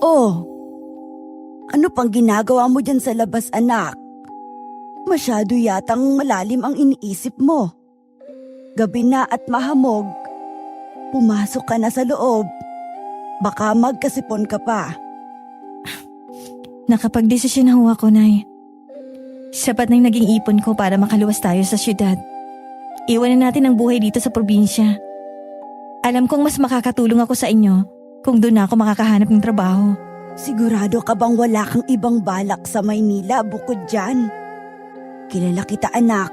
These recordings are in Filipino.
Oh, ano pang ginagawa mo dyan sa labas, anak? Masyado yatang malalim ang iniisip mo. Gabi na at mahamog. Pumasok ka na sa loob. Baka magkasipon ka pa. Nakapagdesisyon na ho ako, Nay. Sapat na yung naging ipon ko para makaluwas tayo sa syudad. Iwanan natin ang buhay dito sa probinsya. Alam kong mas makakatulong ako sa inyo kung doon ako makakahanap ng trabaho. Sigurado ka bang wala kang ibang balak sa Maynila bukod dyan? Kilala kita, anak.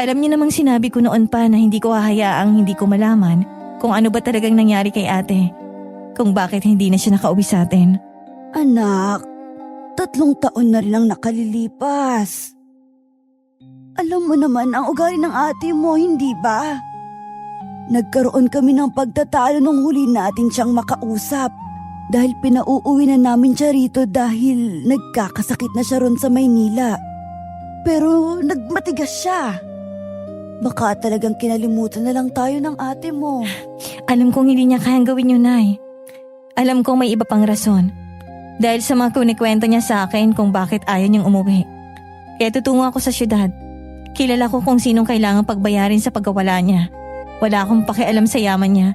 Alam niyo namang sinabi ko noon pa na hindi ko hahayaang hindi ko malaman kung ano ba talagang nangyari kay ate. Kung bakit hindi na siya nakauwi sa atin. Anak, 3 taon na rin ang nakalilipas. Alam mo naman ang ugali ng ate mo, hindi ba? Nagkaroon kami ng pagtatalo nung huli natin siyang makausap dahil pinauuwi na namin siya rito dahil nagkakasakit na siya ron sa Maynila. Pero nagmatigas siya. Baka talagang kinalimutan na lang tayo ng ate mo. Alam kong hindi niya kayang gawin yun, Nay. Alam kong may iba pang rason. Dahil sa mga kunikwento niya sa akin kung bakit ayaw niyang umuwi. Kaya tutungo ako sa syudad. Kilala ko kung sinong kailangang pagbayarin sa pagkawala niya. Wala akong pakialam sa yaman niya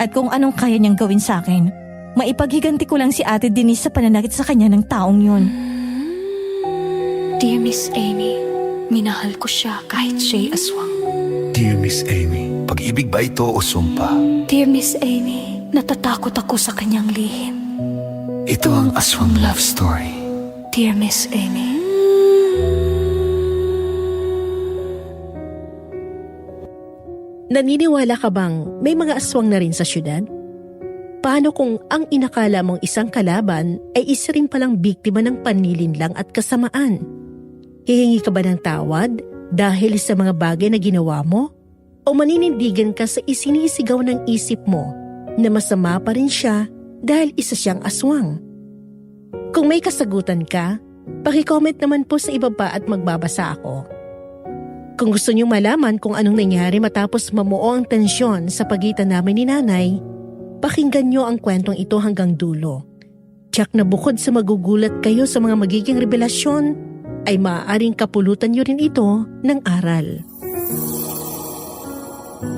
at kung anong kaya niyang gawin sa akin. Maipaghiganti ko lang si Ate Denise sa pananakit sa kanya ng taong yun. Dear Miss Amy, minahal ko siya kahit siya'y aswang. Dear Miss Amy, pag-ibig ba ito o sumpa? Dear Miss Amy, natatakot ako sa kanyang lihim. Ito ang aswang love story. Dear Miss Amy. Naniniwala ka bang may mga aswang na rin sa syudad? Paano kung ang inakala mong isang kalaban ay isa rin palang biktima ng panlilinlang at kasamaan? Hihingi ka ba ng tawad dahil sa mga bagay na ginawa mo? O maninindigan ka sa isinisigaw ng isip mo na masama pa rin siya dahil isa siyang aswang? Kung may kasagutan ka, paki-comment naman po sa ibaba at magbabasa ako. Kung gusto niyong malaman kung anong nangyari matapos mamuo ang tensyon sa pagitan namin ni Nanay, pakinggan niyo ang kwentong ito hanggang dulo. Tiyak na bukod sa magugulat kayo sa mga magiging revelasyon, ay maaaring kapulutan niyo rin ito ng aral.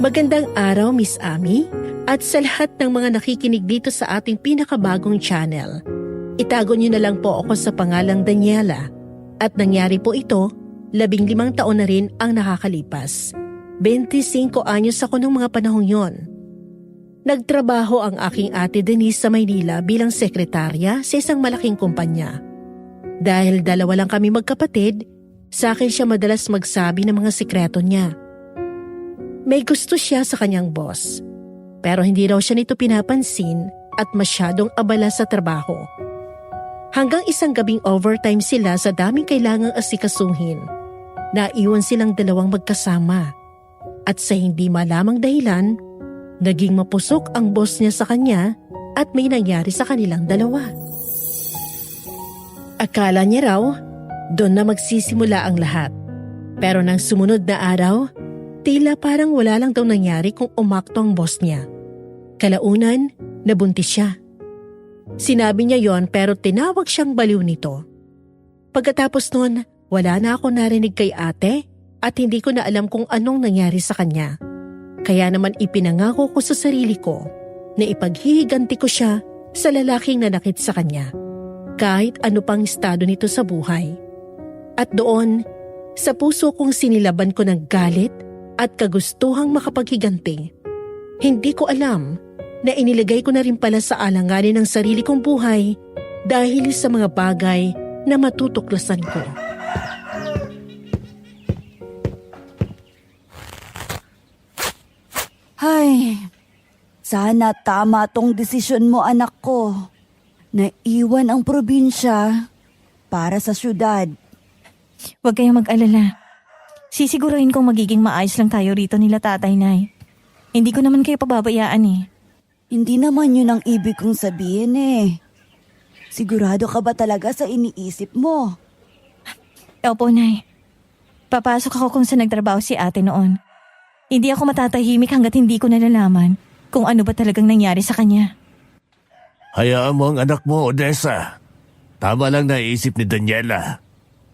Magandang araw, Miss Amy, at sa lahat ng mga nakikinig dito sa ating pinakabagong channel. Itago niyo na lang po ako sa pangalang Daniela. At nangyari po ito, 15 taon na rin ang nakakalipas. 25 anyos ako nung mga panahong yon. Nagtrabaho ang aking ate Denise sa Maynila bilang sekretarya sa isang malaking kumpanya. Dahil 2 lang kami magkapatid, sa akin siya madalas magsabi ng mga sikreto niya. May gusto siya sa kanyang boss, pero hindi raw siya nito pinapansin at masyadong abala sa trabaho. Hanggang isang gabing overtime sila sa daming kailangang asikasuhin. Naiwan silang 2 magkasama. At sa hindi malamang dahilan, naging mapusok ang boss niya sa kanya at may nangyari sa kanilang 2. Akala niya raw, doon na magsisimula ang lahat. Pero nang sumunod na araw, tila parang wala lang daw nangyari kung umakto ang boss niya. Kalaunan, nabuntis siya. Sinabi niya yon pero tinawag siyang baliw nito. Pagkatapos nun, wala na ako narinig kay ate at hindi ko na alam kung anong nangyari sa kanya. Kaya naman ipinangako ko sa sarili ko na ipaghihiganti ko siya sa lalaking nanakit sa kanya. Kahit ano pang estado nito sa buhay. At doon, sa puso kong sinilaban ko ng galit at kagustuhang makapaghiganti. Hindi ko alam na inilagay ko na rin pala sa alanganin ng sarili kong buhay dahil sa mga bagay na matutuklasan ko. Ay, sana tama tong desisyon mo, anak ko. Naiwan ang probinsya para sa syudad. Huwag kayong mag-alala. Sisigurahin kong magiging maayos lang tayo rito nila tatay, Nay. Hindi ko naman kayo pababayaan eh. Hindi naman yun ang ibig kong sabihin eh. Sigurado ka ba talaga sa iniisip mo? Opo, Nay. Papasok ako kung saan nagtrabaho si ate noon. Hindi ako matatahimik hanggat hindi ko nalalaman kung ano ba talagang nangyari sa kanya. Hayaan mo ang anak mo, Odessa. Tama lang naisip ni Daniela.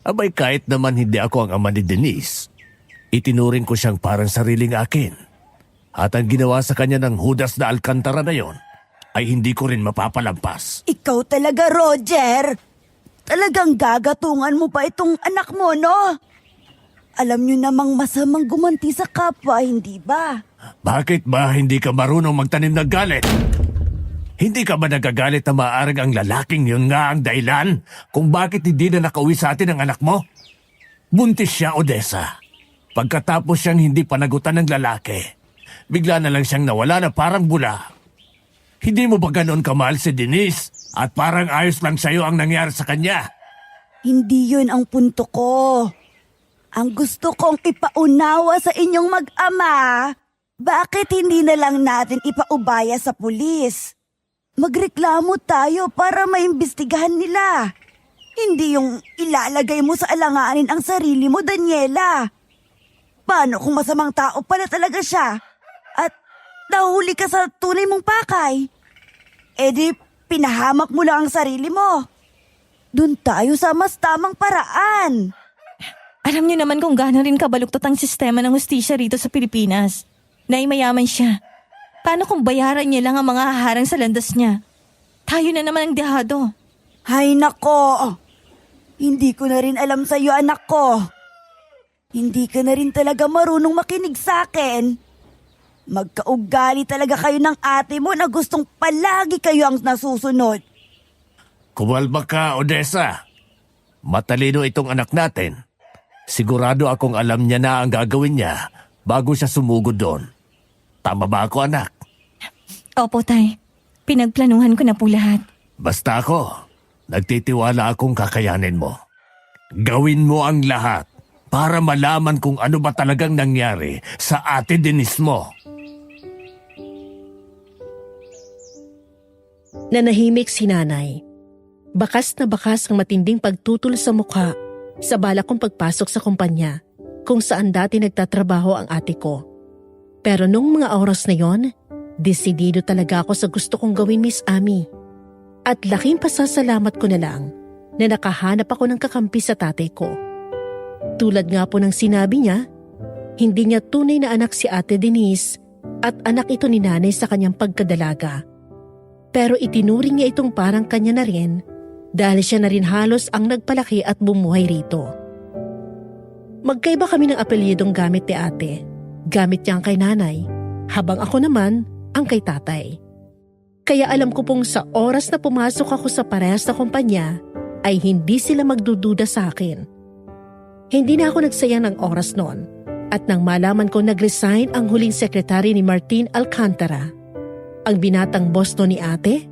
Abay kahit naman hindi ako ang ama ni Denise, itinuring ko siyang parang sariling akin. At ang ginawa sa kanya ng Judas na Alcantara na yon ay hindi ko rin mapapalampas. Ikaw talaga, Roger. Talagang gagatungan mo pa itong anak mo, no? Alam niyo namang masamang gumanti sa kapwa, hindi ba? Bakit ba hindi ka marunong magtanim ng galit? Hindi ka ba nagagalit na maaaring ang lalaking yun nga ang dahilan kung bakit hindi na nakauwi sa atin ang anak mo? Buntis siya, Odessa. Pagkatapos siyang hindi panagutan ng lalaki, bigla na lang siyang nawala na parang bula. Hindi mo ba ganon kamahal si Denise at parang ayos lang sa'yo ang nangyari sa kanya? Hindi yun ang punto ko. Ang gusto kong ipaunawa sa inyong mag-ama, bakit hindi na lang natin ipaubaya sa pulis? Magreklamo tayo para maimbestigahan nila. Hindi yung ilalagay mo sa alanganin ang sarili mo, Daniela. Paano kung masamang tao pala talaga siya? At nahuli ka sa tunay mong pakay? E di, pinahamak mo lang ang sarili mo. Doon tayo sa mas tamang paraan. Alam niyo naman kung gaano rin kabaluktot ang sistema ng hustisya rito sa Pilipinas. Naimayaman siya. Paano kung bayaran niya lang ang mga haharang sa landas niya? Tayo na naman ang dehado. Hay nako, hindi ko na rin alam sa iyo, anak ko. Hindi ka na rin talaga marunong makinig sa akin. Magkaugali talaga kayo ng ate mo na gustong palagi kayo ang nasusunod. Kumalma ka, Odessa. Matalino itong anak natin. Sigurado akong alam niya na ang gagawin niya bago siya sumugod doon. Tama ba ako, anak? Opo, tay. Pinagplanuhan ko na po lahat. Basta ako, nagtitiwala akong kakayanin mo. Gawin mo ang lahat para malaman kung ano ba talagang nangyari sa ate Denise mo. Nanahimik si nanay. Bakas na bakas ang matinding pagtutol sa mukha sa balak kong pagpasok sa kumpanya kung saan dati nagtatrabaho ang ate ko. Pero nung mga oras na yon, desidido talaga ako sa gusto kong gawin, Miss Amy. At laking pasasalamat ko na lang na nakahanap ako ng kakampi sa tatay ko. Tulad nga po ng sinabi niya, hindi niya tunay na anak si Ate Denise at anak ito ni nanay sa kanyang pagkadalaga. Pero itinuring niya itong parang kanya na rin dahil siya na rin halos ang nagpalaki at bumuhay rito. Magkaiba kami ng apelyidong gamit ni ate. Gamit niya ang kay nanay, habang ako naman ang kay tatay. Kaya alam ko pong sa oras na pumasok ako sa parehas na kumpanya, ay hindi sila magdududa sa akin. Hindi na ako nagsayang ng oras noon, at nang malaman ko nag-resign ang huling sekretary ni Martin Alcantara, ang binatang boss no ni ate,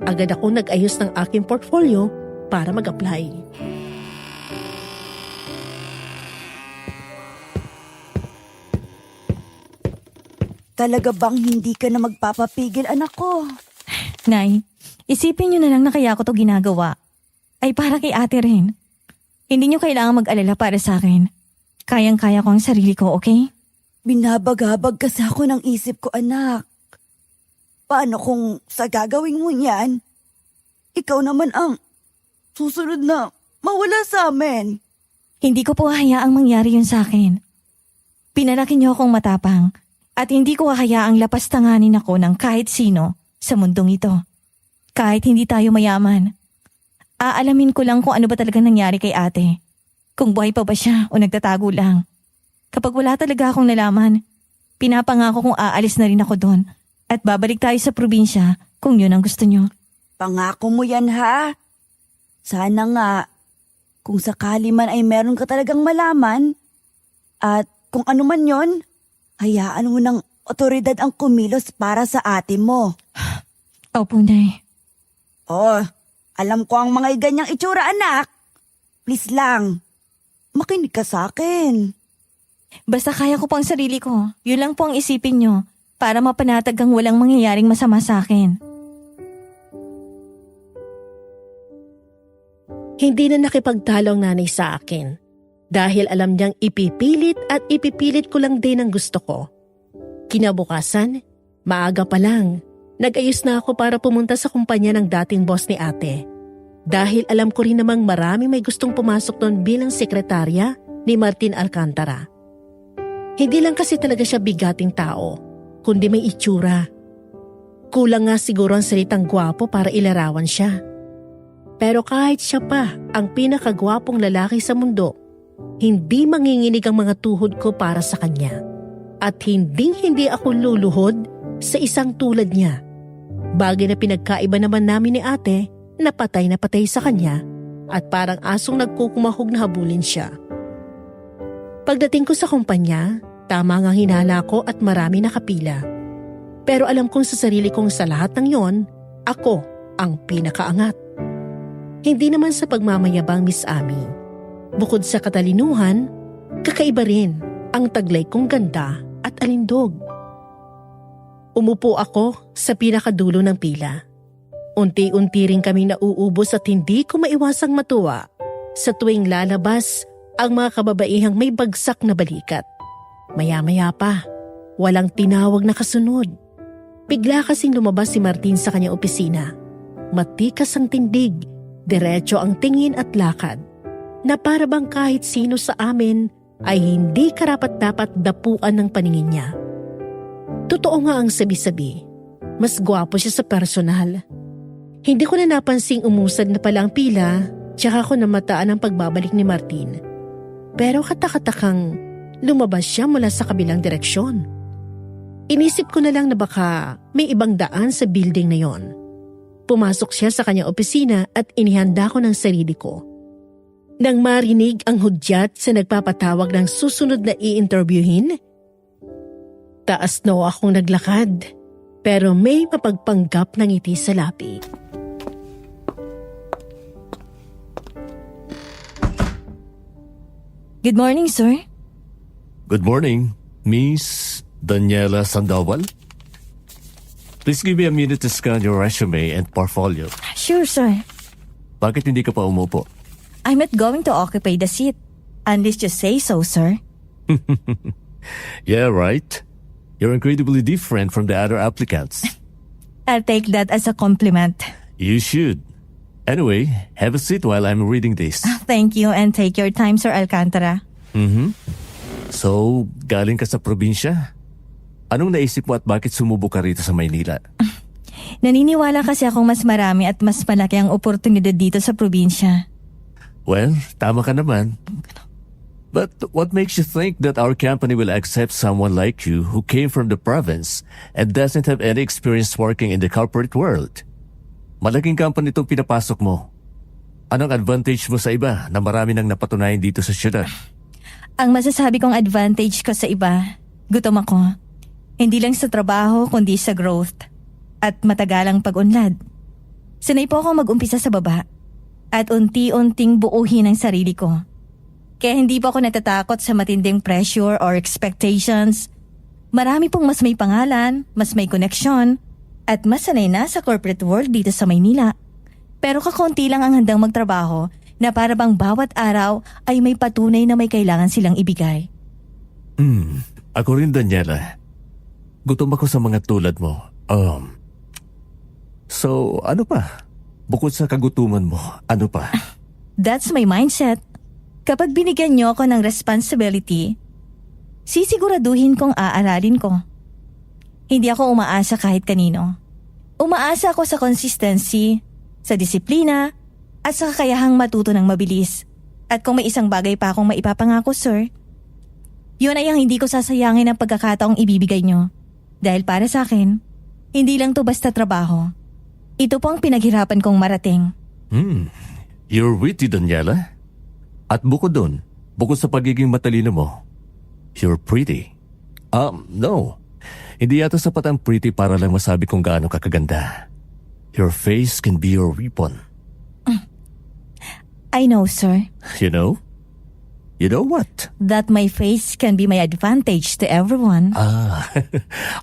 agad ako nag-ayos ng aking portfolio para mag-apply. Talaga bang hindi ka na magpapapigil, anak ko? Nay, isipin niyo na lang na kaya ko to ginagawa. Ay para kay ate rin. Hindi niyo kailangan mag-alala para sa akin. Kayang-kaya ko ang sarili ko, okay? Binabagabag kasi ako ng isip ko, anak. Paano kung sa gagawin mo niyan, ikaw naman ang susunod na mawala sa amin? Hindi ko po hayaang mangyari yun sa akin. Pinalaki niyo akong matapang at hindi ko hayaang lapastanganin ako ng kahit sino sa mundong ito. Kahit hindi tayo mayaman. Aalamin ko lang kung ano ba talaga nangyari kay ate. Kung buhay pa ba siya o nagtatago lang. Kapag wala talaga akong nalaman, pinapangako kong aalis na rin ako doon at babalik tayo sa probinsya kung yun ang gusto niyo. Pangako mo yan, ha? Sana nga, kung sakali man ay meron ka talagang malaman, at kung ano man yon, hayaan mo ng otoridad ang kumilos para sa ate mo. Opo, Nay. Oh, alam ko ang mga ganyang itsura, anak. Please lang, makinig ka sa akin. Basta kaya ko pang sarili ko. Yun lang po ang isipin nyo para mapanatag ang walang mangyayaring masama sa akin. Hindi na nakipagtalo ang nanay sa akin dahil alam niyang ipipilit ko lang din ang gusto ko. Kinabukasan, maaga pa lang, Nag-ayos na ako para pumunta sa kumpanya ng dating boss ni ate. Dahil alam ko rin namang marami may gustong pumasok doon bilang sekretarya ni Martin Alcantara. Hindi lang kasi talaga siya bigating tao, kundi may itsura. Kulang nga siguro ang salitang gwapo para ilarawan siya. Pero kahit siya pa ang pinakagwapong lalaki sa mundo, hindi manginginig ang mga tuhod ko para sa kanya. At hindi ako luluhod sa isang tulad niya. Bagay na pinagkaiba naman namin ni ate na patay sa kanya at parang asong nagkukumahog na habulin siya. Pagdating ko sa kumpanya, tama nga hinala ko at marami nakapila. Pero alam kong sa sarili kong sa lahat ng yon, ako ang pinakaangat. Hindi naman sa pagmamayabang, Miss Amy. Bukod sa katalinuhan, kakaiba rin ang taglay kong ganda at alindog. Umupo ako sa pinakadulo ng pila. Unti-unti rin kaming nauubos at hindi ko maiwasang matuwa sa tuwing lalabas ang mga kababaihang may bagsak na balikat. Maya-maya pa, walang tinawag na kasunod. Bigla kasing lumabas si Martin sa kanyang opisina. Matikas ang tindig, diretso ang tingin at lakad, na para bang kahit sino sa amin ay hindi karapat-dapat dapuan ng paningin niya. Totoo nga ang sabi-sabi, mas gwapo siya sa personal. Hindi ko na napansing umusad na pala ang pila, tsaka ko namataan ang pagbabalik ni Martin. Pero katakatakang lumabas siya mula sa kabilang direksyon. Inisip ko na lang na baka may ibang daan sa building na yon. Pumasok siya sa kanyang opisina at inihanda ko ng sarili ko. Nang marinig ang hudyat sa nagpapatawag ng susunod na i-interviewin, taas no akong naglakad, pero may mapagpanggap na ngiti sa labi. Good morning, sir. Good morning, Miss Daniela Sandoval. Please give me a minute to scan your resume and portfolio. Sure, sir. Bakit hindi ka pa umupo? I'm not going to occupy the seat. Unless you say so, sir. Yeah, right. You're incredibly different from the other applicants. I'll take that as a compliment. You should. Anyway, have a seat while I'm reading this. Thank you and take your time, Sir Alcantara. So, galing ka sa probinsya? Anong naisip mo at bakit sumubok ka rito sa Maynila? Naniniwala kasi akong mas marami at mas malaki ang oportunidad dito sa probinsya. Well, tama ka naman. But what makes you think that our company will accept someone like you who came from the province and doesn't have any experience working in the corporate world? Malaking company itong pinapasok mo. Anong advantage mo sa iba na marami nang napatunayan dito sa syudad? Ang masasabi kong advantage ko sa iba, gutom ako. Hindi lang sa trabaho kundi sa growth at matagalang pag-unlad. Sanay po akong mag-umpisa sa baba at unti-unting buuhin ang sarili ko. Kaya hindi po ako natatakot sa matinding pressure or expectations. Marami pong mas may pangalan, mas may koneksyon, at mas sanay na sa corporate world dito sa Maynila. Pero kakonti lang ang handang magtrabaho na para bang bawat araw ay may patunay na may kailangan silang ibigay. Ako rin, Daniela. Gutom ako sa mga tulad mo. So, ano pa? Bukod sa kagutuman mo, ano pa? That's my mindset. Kapag binigyan niyo ako ng responsibility, sisiguraduhin kong aaralin ko. Hindi ako umaasa kahit kanino. Umaasa ako sa consistency, sa disiplina, at sa kakayahang matuto ng mabilis. At kung may isang bagay pa akong maipapangako, sir, yun ay ang hindi ko sasayangin ang pagkakataong ibibigay niyo. Dahil para sa akin, hindi lang to basta trabaho. Ito po ang pinaghirapan kong marating. You're witty, Daniela. At bukod doon, bukod sa pagiging matalino mo, you're pretty. No. Hindi yata sapat ang pretty para lang masabi kung gaano kakaganda. Your face can be your weapon. I know, sir. You know? You know what? That my face can be my advantage to everyone.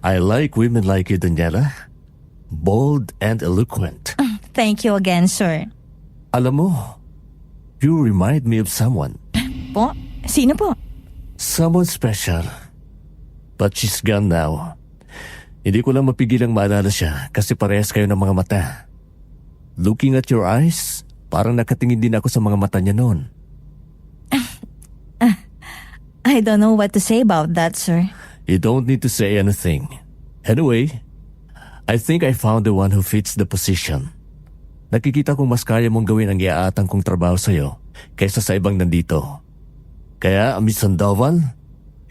I like women like you, Daniela. Bold and eloquent. Thank you again, sir. Alam mo, you remind me of someone. Po? Sino po? Someone special. But she's gone now. Hindi ko lang mapigilang maalala siya kasi parehas kayo ng mga mata. Looking at your eyes, parang nakatingin din ako sa mga mata niya noon. I don't know what to say about that, sir. You don't need to say anything. Anyway, I think I found the one who fits the position. Nakikita kong mas kaya mong gawin ang iaatang kong trabaho sa'yo kaysa sa ibang nandito. Kaya, Miss Sandoval,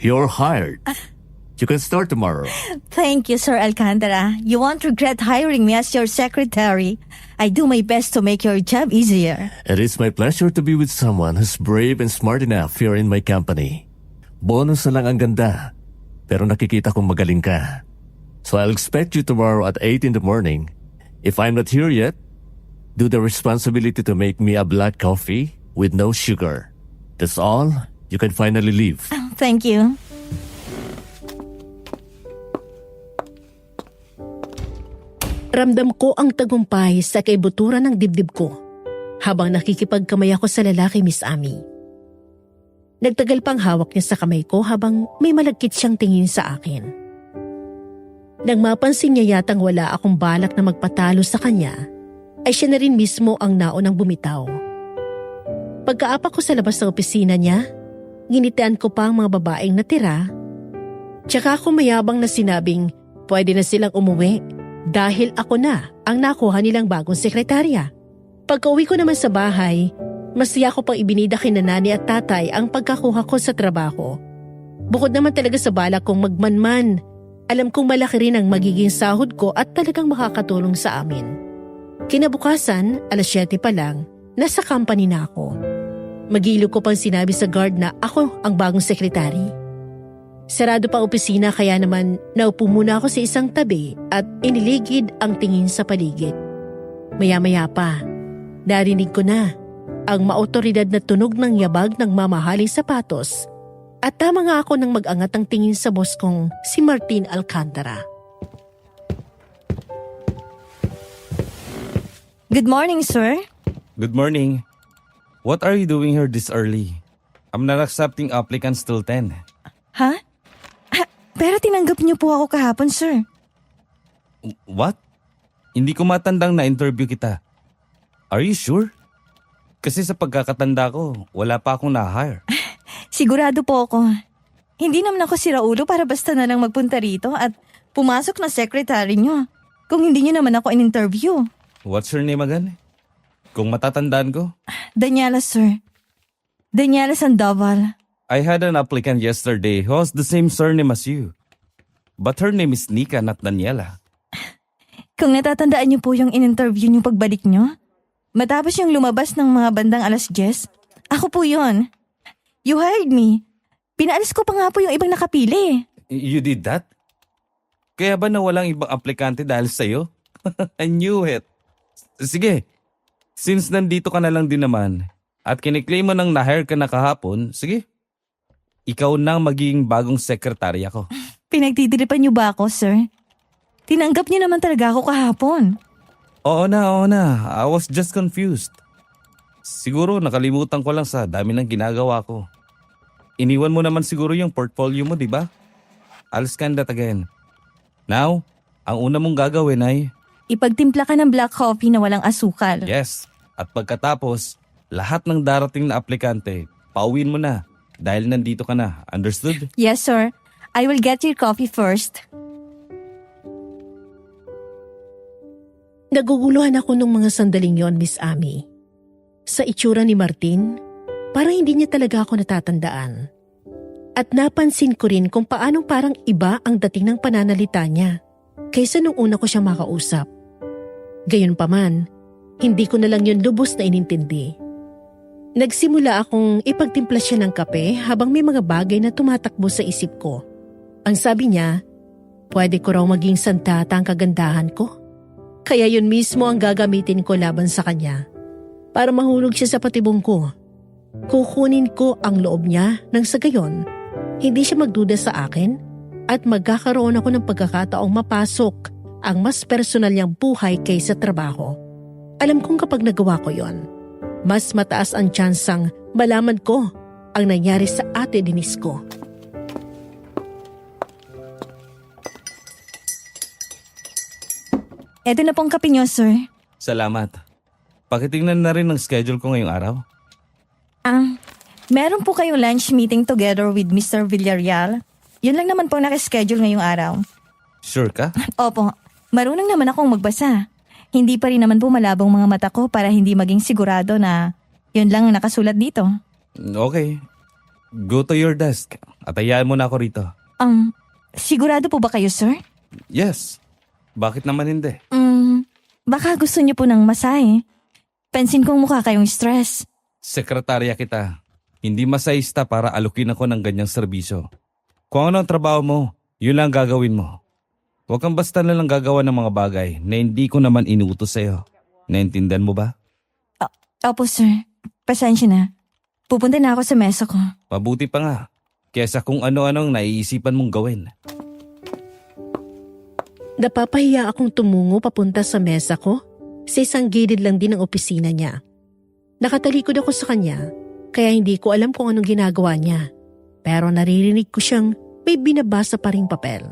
you're hired. You can start tomorrow. Thank you, Sir Alcantara. You won't regret hiring me as your secretary. I do my best to make your job easier. It is my pleasure to be with someone who's brave and smart enough here in my company. Bonus na lang ang ganda, pero nakikita kong magaling ka. So I'll expect you tomorrow at 8 in the morning. If I'm not here yet, do the responsibility to make me a black coffee with no sugar. That's all. You can finally leave. Thank you. Ramdam ko ang tagumpay sa kaibuturan ng dibdib ko habang nakikipagkamay ako sa lalaki, Miss Amy. Nagtagal pang hawak niya sa kamay ko habang may malagkit siyang tingin sa akin. Nang mapansin niya yatang wala akong balak na magpatalo sa kanya, ay siya na rin mismo ang naunang bumitaw. Pagkaapak ko sa labas ng opisina niya, ginitian ko pa ang mga babaeng natira, tsaka ako mayabang na sinabing pwede na silang umuwi dahil ako na ang nakuha nilang bagong sekretarya. Pagka-uwi ko naman sa bahay, masaya ko pang ibinida kay nanay at tatay ang pagkakuha ko sa trabaho. Bukod naman talaga sa balak kong magmanman, alam kong malaki rin ang magiging sahod ko at talagang makakatulong sa amin. Kinabukasan, 7:00 pa lang, nasa company na ako. Magilo ko pang sinabi sa guard na ako ang bagong sekretary. Sarado pa opisina kaya naman naupo muna ako sa isang tabi at iniligid ang tingin sa paligid. Maya-maya pa, narinig ko na ang maotoridad na tunog ng yabag ng mamahaling sapatos at tama nga ako nang mag-angat ang tingin sa boss kong si Martin Alcantara. Good morning, sir. Good morning. What are you doing here this early? I'm not accepting applicants till 10. Ha? Pero tinanggap niyo po ako kahapon, sir. What? Hindi ko matandang na-interview kita. Are you sure? Kasi sa pagkakatanda ko, wala pa akong na-hire. Sigurado po ako. Hindi naman ako si Raulo para basta na lang magpunta rito at pumasok na secretary niyo. Kung hindi niyo naman ako in-interview. What's your name again? Kung matatandaan ko? Daniela, sir. Daniela Sandoval. I had an applicant yesterday who has the same surname as you. But her name is Nika, not Daniela. Kung natatandaan niyo po yung in-interview niyo pagbalik niyo, matapos yung lumabas ng mga bandang 10:00, ako po yun. You hired me. Pinaalis ko pa nga po yung ibang nakapili. You did that? Kaya ba nawalang ibang aplikante dahil sa'yo? I knew it. Sige, since nandito ka na lang din naman at kiniklaim mo nang na-hire ka na kahapon, sige. Ikaw na ang magiging bagong sekretarya ko. Pinagtitiripan niyo ba ako, sir? Tinanggap niyo naman talaga ako kahapon. Oo na. I was just confused. Siguro nakalimutan ko lang sa dami ng ginagawa ko. Iniwan mo naman siguro yung portfolio mo, di ba? I'll scan that again. Now, ang una mong gagawin ay... Ipagtimpla ka ng black coffee na walang asukal. Yes. At pagkatapos, lahat ng darating na aplikante, pauwiin mo na. Dahil nandito ka na. Understood? Yes, sir. I will get your coffee first. Naguguluhan ako nung mga sandaling yon, Miss Amy. Sa itsura ni Martin, parang hindi niya talaga ako natatandaan. At napansin ko rin kung paanong parang iba ang dating ng pananalita niya kaysa nung una ko siya makausap. Gayunpaman, hindi ko na lang yun lubos na inintindi. Nagsimula akong ipagtimpla siya ng kape habang may mga bagay na tumatakbo sa isip ko. Ang sabi niya, pwede ko raw maging santata ang kagandahan ko. Kaya yun mismo ang gagamitin ko laban sa kanya. Para mahulog siya sa patibong ko. Kukunin ko ang loob niya nang sa gayon, hindi siya magduda sa akin at magkakaroon ako ng pagkakataong mapasok ang mas personal niyang buhay kaysa trabaho. Alam kong kapag nagawa ko yon, mas mataas ang tsansang malaman ko ang nangyari sa ate Denise ko. Eto na pong kape niyo, sir. Salamat. Pakitingnan na rin ang schedule ko ngayong araw. Meron po kayong lunch meeting together with Mr. Villarreal. Yun lang naman po nakaschedule ngayong araw. Sure ka? Opo, marunong naman akong magbasa. Hindi pa rin naman po malabong mga mata ko para hindi maging sigurado na yun lang ang nakasulat dito. Okay. Go to your desk at hayaan mo na ako rito. Sigurado po ba kayo, sir? Yes. Bakit naman hindi? Baka gusto niyo po ng masahe. Pansin kong mukha kayong stress. Sekretarya kita. Hindi masayista para alukin ako ng ganyang serbisyo. Kung ano ang trabaho mo, yun lang gagawin mo. Huwag kang basta na lang gagawa ng mga bagay na hindi ko naman inuutos sa'yo. Naintindihan mo ba? Opo, sir. Pasensya na. Pupunta na ako sa mesa ko. Mabuti pa nga. Kesa kung ano-anong naiisipan mong gawin. Napapahiya akong tumungo papunta sa mesa ko. Sa isang gilid lang din ang opisina niya. Nakatalikod ako sa kanya, kaya hindi ko alam kung anong ginagawa niya. Pero naririnig ko siyang may binabasa pa ring papel.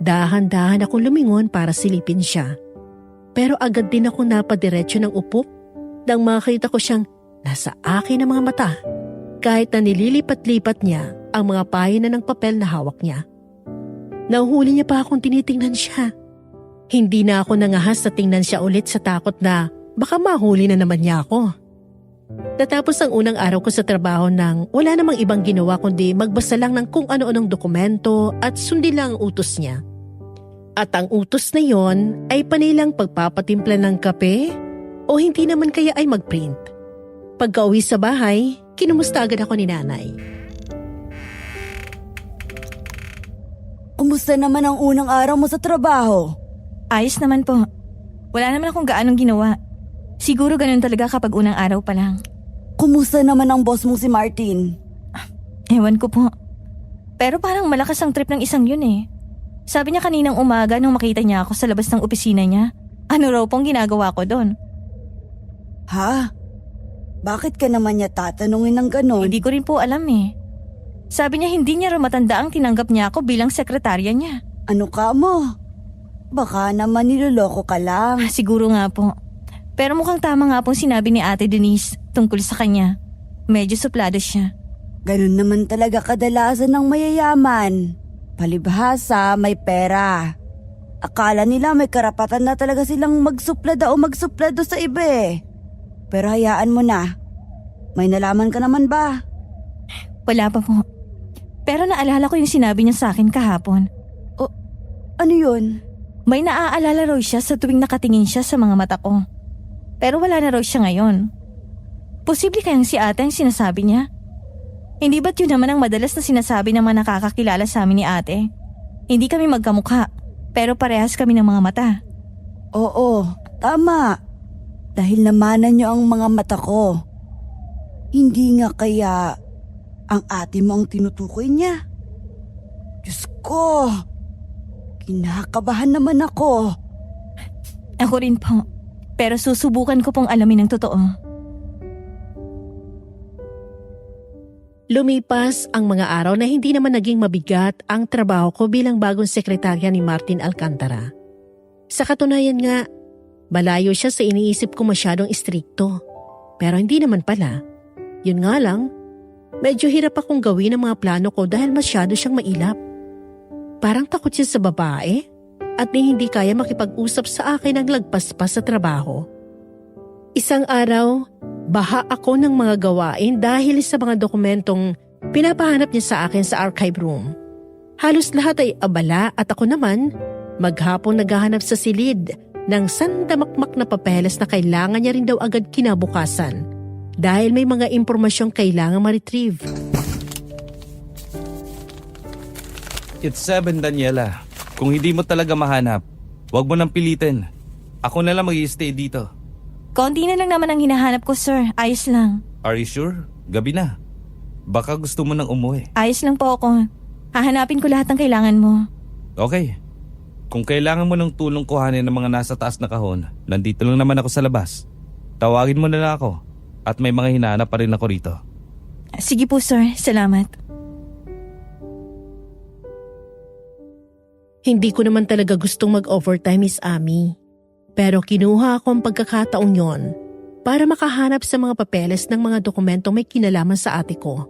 Dahan-dahan akong lumingon para silipin siya. Pero agad din ako napadiretso ng upo nang makita ko siyang nasa akin ang mga mata kahit na nililipat-lipat niya ang mga pahina ng papel na hawak niya. Nahuhuli niya pa akong tinitingnan siya. Hindi na ako nangahas na tingnan siya ulit sa takot na baka mahuli na naman niya ako. Natapos ang unang araw ko sa trabaho nang wala namang ibang ginawa kundi magbasa lang ng kung ano-anong dokumento at sundin lang ang utos niya. At ang utos na yon ay panilang pagpapatimpla ng kape o hindi naman kaya ay magprint. Pagka-uwi sa bahay, kinumusta agad ako ni nanay. Kumusta naman ang unang araw mo sa trabaho? Ayos naman po. Wala naman akong gaanong ginawa. Siguro ganun talaga kapag unang araw pa lang. Kumusta naman ang boss mong si Martin? Ewan ko po. Pero parang malakas ang trip ng isang yun eh. Sabi niya kaninang umaga nung makita niya ako sa labas ng opisina niya, ano raw pong ginagawa ko doon. Ha? Bakit ka naman niya tatanungin ng ganon? Hindi ko rin po alam eh. Sabi niya hindi niya raw matanda ang tinanggap niya ako bilang sekretarya niya. Ano ka mo? Baka naman niloloko ka lang. Siguro nga po. Pero mukhang tama nga pong sinabi ni Ate Denise tungkol sa kanya. Medyo suplado siya. Ganun naman talaga kadalasan ng mayayaman. Palibhasa, may pera. Akala nila may karapatan na talaga silang magsuplada o magsuplado sa iba eh. Pero hayaan mo na. May nalaman ka naman ba? Wala pa po. Pero naalala ko yung sinabi niya sa akin kahapon. Ano yun? May naaalala raw siya sa tuwing nakatingin siya sa mga mata ko. Pero wala na raw siya ngayon. Posible kayang si ate ang sinasabi niya? Hindi ba't yun naman ang madalas na sinasabi ng mga nakakakilala sa amin ni ate? Hindi kami magkamukha, pero parehas kami ng mga mata. Oo, tama. Dahil namanan niyo ang mga mata ko. Hindi nga kaya ang ate mo ang tinutukoy niya. Diyos ko, kinakabahan naman ako. Ako rin po, pero susubukan ko pong alamin ang totoo. Lumipas ang mga araw na hindi naman naging mabigat ang trabaho ko bilang bagong sekretarya ni Martin Alcantara. Sa katunayan nga, malayo siya sa iniisip ko masyadong istrikto. Pero hindi naman pala. Yun nga lang, medyo hirap akong gawin ang mga plano ko dahil masyado siyang mailap. Parang takot siya sa babae at hindi kaya makipag-usap sa akin ang lagpas pa sa trabaho. Isang araw, baha ako ng mga gawain dahil sa mga dokumentong pinapahanap niya sa akin sa archive room. Halos lahat ay abala at ako naman, maghapon naghahanap sa silid ng sandamakmak na papeles na kailangan niya rin daw agad kinabukasan dahil may mga impormasyong kailangan ma-retrieve. It's 7, Daniela. Kung hindi mo talaga mahanap, huwag mo nang pilitin. Ako na lang mag-i-stay dito. Konti na lang naman ang hinahanap ko, sir. Ayos lang. Are you sure? Gabi na. Baka gusto mo nang umuwi. Ayos lang po ako. Hahanapin ko lahat ng kailangan mo. Okay. Kung kailangan mo ng tulong kuhanin ng mga nasa taas na kahon, nandito lang naman ako sa labas. Tawagin mo na lang ako. At may mga hinahanap pa rin ako rito. Sige po, sir. Salamat. Hindi ko naman talaga gustong mag-overtime, Miss Amy. Pero kinuha ako ang pagkakataong yon para makahanap sa mga papeles ng mga dokumentong may kinalaman sa ate ko.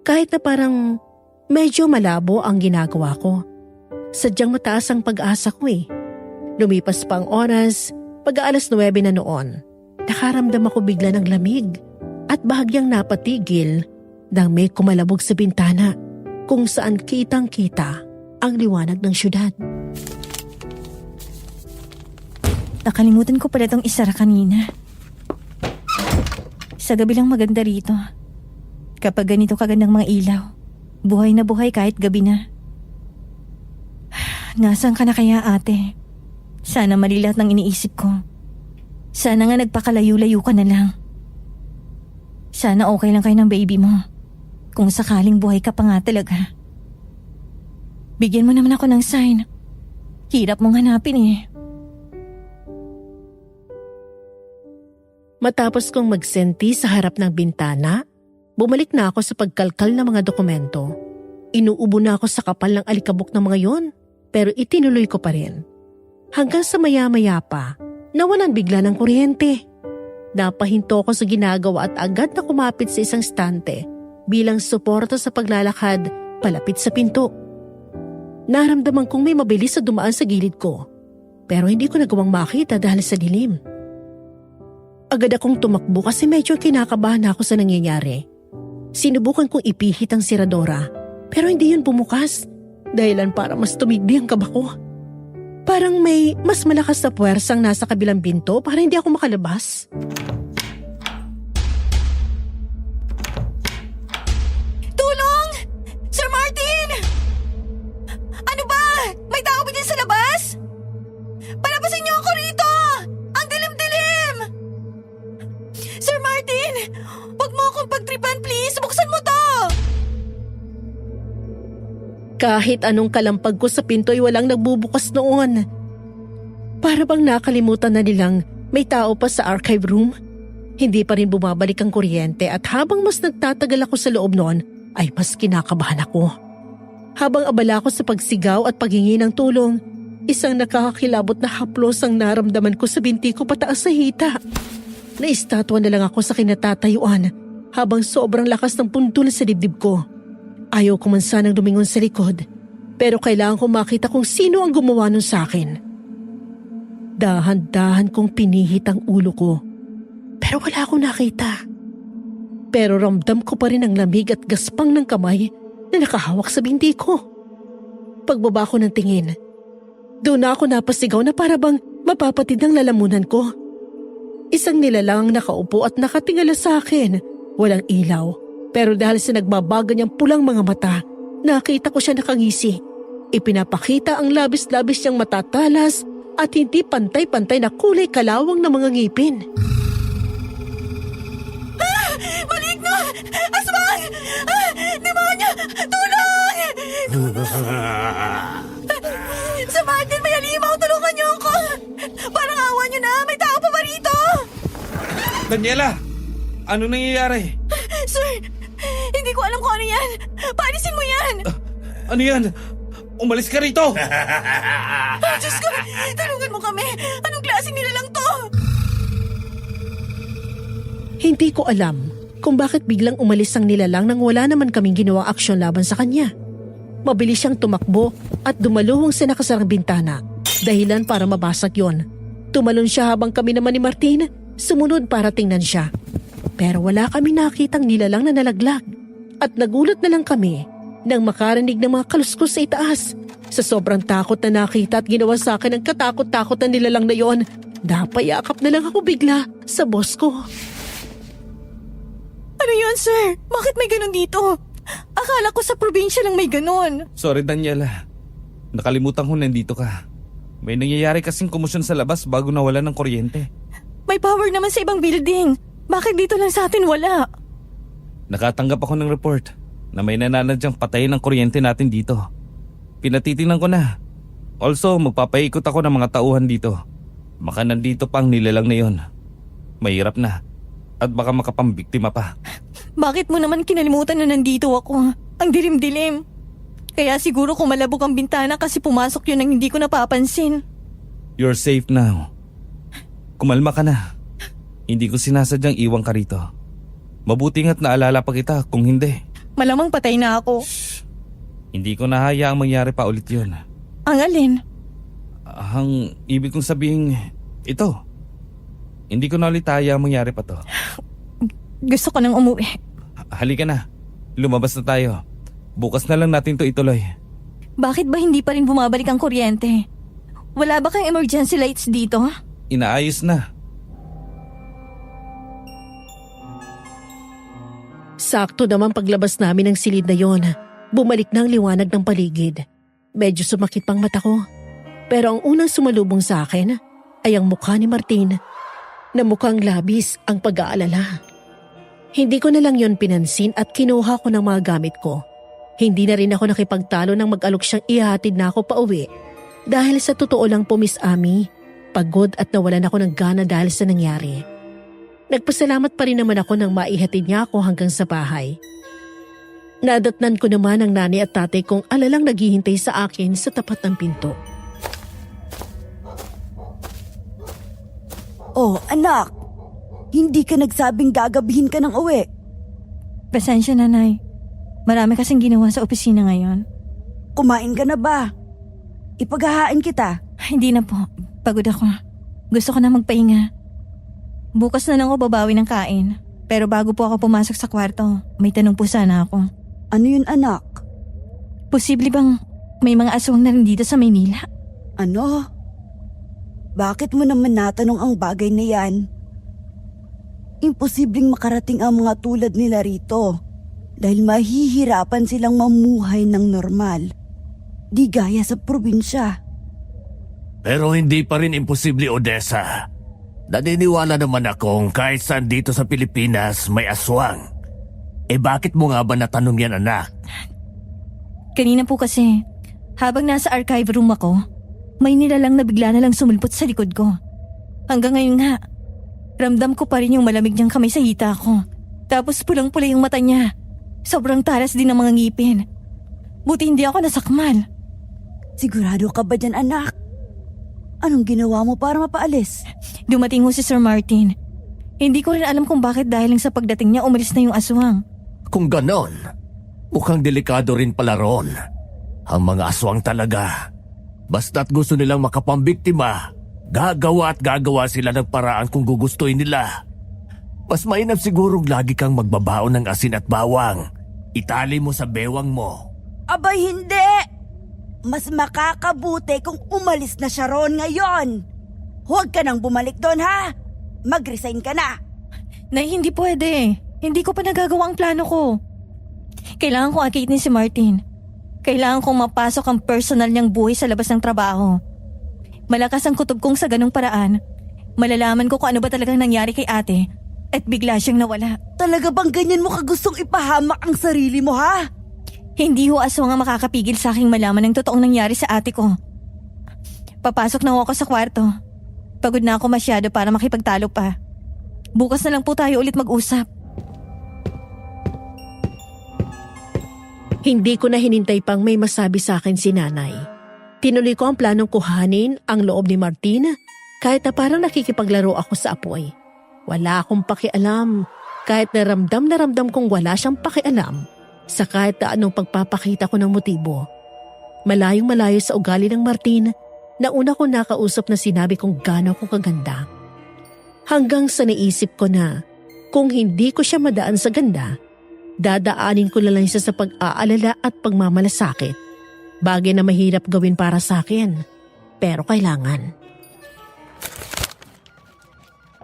Kahit na parang medyo malabo ang ginagawa ko. Sadyang mataas ang pag-asa ko eh. Lumipas pa ang oras, pag-aalas 9 na noon. Nakaramdam ako bigla ng lamig at bahagyang napatigil nang may kumalabog sa bintana kung saan kitang-kita ang liwanag ng syudad. Nakalimutan ko pala itong isara kanina. Sa gabi lang maganda rito. Kapag ganito kagandang mga ilaw, buhay na buhay kahit gabi na. Nasaan ka na kaya, ate? Sana mali lahat ng iniisip ko. Sana nga nagpakalayo-layo ka na lang. Sana okay lang kayo ng baby mo. Kung sakaling buhay ka pa nga talaga. Bigyan mo naman ako ng sign. Hirap mong hanapin eh. Matapos kong magsenti sa harap ng bintana, bumalik na ako sa pagkalkal ng mga dokumento. Inuubo na ako sa kapal ng alikabok ng mga yon, pero itinuloy ko pa rin. Hanggang sa maya-maya pa, nawalan bigla ng kuryente. Napahinto ako sa ginagawa at agad na kumapit sa isang stante bilang suporta sa paglalakad palapit sa pinto. Naramdaman kong may mabilis sa dumaan sa gilid ko, pero hindi ko nagawang makita dahil sa dilim. Agad akong tumakbo kasi medyo kinakabahan ako sa nangyayari. Sinubukan kong ipihit ang siradora, pero hindi yun bumukas, dahilan para mas tumigdi ang kaba ko. Parang may mas malakas na puwersang nasa kabilang pinto para hindi ako makalabas. Tulong! Sir Martin! Ano ba? May tao ba dyan sa labas? Palabasin niyo ako rito! Ang dilim-dilim! Sir Martin! Huwag mo akong pagtripan, please! Buksan mo to! Kahit anong kalampag ko sa pinto ay walang nagbubukas noon. Para bang nakalimutan na nilang may tao pa sa archive room. Hindi pa rin bumabalik ang kuryente at habang mas nagtatagal ako sa loob noon ay mas kinakabahan ako. Habang abala ako sa pagsigaw at paghingi ng tulong, isang nakakakilabot na haplos ang naramdaman ko sa binti ko pataas sa hita. Naistatwa na lang ako sa kinatatayuan habang sobrang lakas ng pundol sa dibdib ko. Ayaw ko man sanang lumingon sa likod, pero kailangan ko makita kung sino ang gumawa nun sa akin. Dahan-dahan kong pinihit ang ulo ko, pero wala akong nakita. Pero ramdam ko pa rin ang lamig at gaspang ng kamay na nakahawak sa binti ko. Pagbaba ko ng tingin, doon na ako napasigaw na para bang mapapatid ang lalamunan ko. Isang nilalang nakaupo at nakatingala sa akin, walang ilaw. Pero dahil sa nagbabaga niyang pulang mga mata, nakita ko siya nakangisi. Ipinapakita ang labis-labis niyang matatalas at hindi pantay-pantay na kulay kalawang ng mga ngipin. Maligno! Aswang! Demonyo! Tulong! Sir Martin, may halimaw! Tulungan niyo ako! Parang awa niyo na! May tao pa ba rito? Daniela! Ano nangyayari? Sir, hindi ko alam kung ano yan. Paalisin mo yan! Ano yan? Umalis ka rito! Diyos ko, tulungan mo kami. Anong klaseng nilalang to? Hindi ko alam kung bakit biglang umalis ang nilalang nang wala naman kaming ginawang aksyon laban sa kanya. Mabilis siyang tumakbo at dumaluhong sa nakasarang bintana. Dahilan para mabasag yon. Tumalon siya habang kami naman ni Martin sumunod para tingnan siya. Pero wala kami nakitang nilalang na nalaglag at nagulat na lang kami nang makarinig ng mga kaluskos sa itaas. Sa sobrang takot na nakita at ginawa sa akin ang katakot-takot na nilalang na yon, napayakap na lang ako bigla sa boss ko. Ano yun, sir? Bakit may ganun dito? Akala ko sa probinsya lang may ganun. Sorry, Daniela. Nakalimutan ko nandito ka. May nangyayari kasing komosyon sa labas bago nawala ng kuryente. May power naman sa ibang building. Bakit dito lang sa atin wala? Nakatanggap ako ng report na may nananadyang patayin ng kuryente natin dito. Pinatitingnan ko na. Also, magpapaikot ako ng mga tauhan dito. Baka nandito pang nilalang na yon. Mahirap na. At baka makapambiktima pa. Bakit mo naman kinalimutan na nandito ako? Ang dilim-dilim. Kaya siguro kumalabog ang bintana kasi pumasok yun nang hindi ko napapansin. You're safe now. Kumalma ka na. Hindi ko sinasadyang iwan ka rito. Mabuti nga't naalala pa kita kung hindi. Malamang patay na ako. Hindi ko nahayaang mangyari pa ulit yun. Ang alin? Ang ibig kong sabihin, ito. Hindi ko na ulit hayaang mangyari pa to. Gusto ko nang umuwi. Halika na. Lumabas na tayo. Bukas na lang natin to ituloy. Bakit ba hindi pa rin bumabalik ang kuryente? Wala ba kayong emergency lights dito? Inaayos na. Sakto naman paglabas namin ng silid na yon. Bumalik na ang liwanag ng paligid. Medyo sumakit pang mata ko. Pero ang unang sumalubong sa akin ay ang mukha ni Martin na mukhang labis ang pag-aalala. Hindi ko na lang yon pinansin at kinuha ko ng mga gamit ko. Hindi na rin ako nakipagtalo nang mag-alok siyang ihatid na ako pauwi. Dahil sa totoo lang po, Miss Amy, pagod at nawalan ako ng gana dahil sa nangyari. Nagpasalamat pa rin naman ako nang maihatid niya ako hanggang sa bahay. Nadatnan ko naman ang nanay at tatay kong alalang naghihintay sa akin sa tapat ng pinto. Oh, anak. Hindi ka nagsabing gagabihin ka ng uwi. Pasensya na, Nay. Marami kasing ginawa sa opisina ngayon. Kumain ka na ba? Ipaghahain kita. Hindi na po. Pagod ako. Gusto ko na magpahinga. Bukas na lang ako babawi ng kain. Pero bago po ako pumasok sa kwarto, may tanong po sana ako. Ano yun, anak? Posible bang may mga aswang na rin dito sa Maynila? Ano? Bakit mo naman natanong ang bagay na yan? Imposibleng makarating ang mga tulad nila rito dahil mahihirapan silang mamuhay ng normal. Di gaya sa probinsya. Pero hindi pa rin imposible, Odessa. Naniniwala naman akong kahit saan dito sa Pilipinas may aswang. Bakit mo nga ba natanong yan, anak? Kanina po kasi, habang nasa archive room ako, may nilalang na bigla na lang sumulpot sa likod ko. Hanggang ngayon nga, ramdam ko pa rin yung malamig niyang kamay sa hita ko. Tapos pulang-pula yung mata niya. Sobrang talas din ng mga ngipin. Buti hindi ako nasakmal. Sigurado ka ba dyan, anak? Anong ginawa mo para mapaalis? Dumating ho si Sir Martin. Hindi ko rin alam kung bakit dahil lang sa pagdating niya umalis na yung aswang. Kung ganon, mukhang delikado rin pala ron. Ang mga aswang talaga. Basta't gusto nilang makapambiktima, gagawa at gagawa sila ng paraan kung gugustuhin nila. Mas mainam sigurong lagi kang magbabaon ng asin at bawang. Itali mo sa bewang mo. Abay, hindi! Mas makakabuti kung umalis na siya ron ngayon. Huwag ka nang bumalik doon, ha? Mag-resign ka na. Nay, hindi pwede. Hindi ko pa nagagawa ang plano ko. Kailangan kong akitin si Martin. Kailangan kong mapasok ang personal niyang buhay sa labas ng trabaho. Malakas ang kutob kong sa ganong paraan. Malalaman ko kung ano ba talagang nangyari kay ate at bigla siyang nawala. Talaga bang ganyan mo kagustong ipahamak ang sarili mo, ha? Hindi ho aswang ang makakapigil sa aking malaman ng totoong nangyari sa ate ko. Papasok na ako sa kwarto. Pagod na ako masyado para makipagtalo pa. Bukas na lang po tayo ulit mag-usap. Hindi ko na hinintay pang may masabi sa akin si nanay. Tinuloy ko ang planong kuhanin ang loob ni Martin kahit na parang nakikipaglaro ako sa apoy. Wala akong pakialam kahit na ramdam kong wala siyang pakialam sa kahit na anong pagpapakita ko ng motibo. Malayong malayo sa ugali ng Martin na una ko nakausap na sinabi kong gaano ko kaganda. Hanggang sa naisip ko na kung hindi ko siya madaan sa ganda, dadaanin ko na lang siya sa pag-aalala at pagmamalasakit. Bagay na mahirap gawin para sa akin, pero kailangan.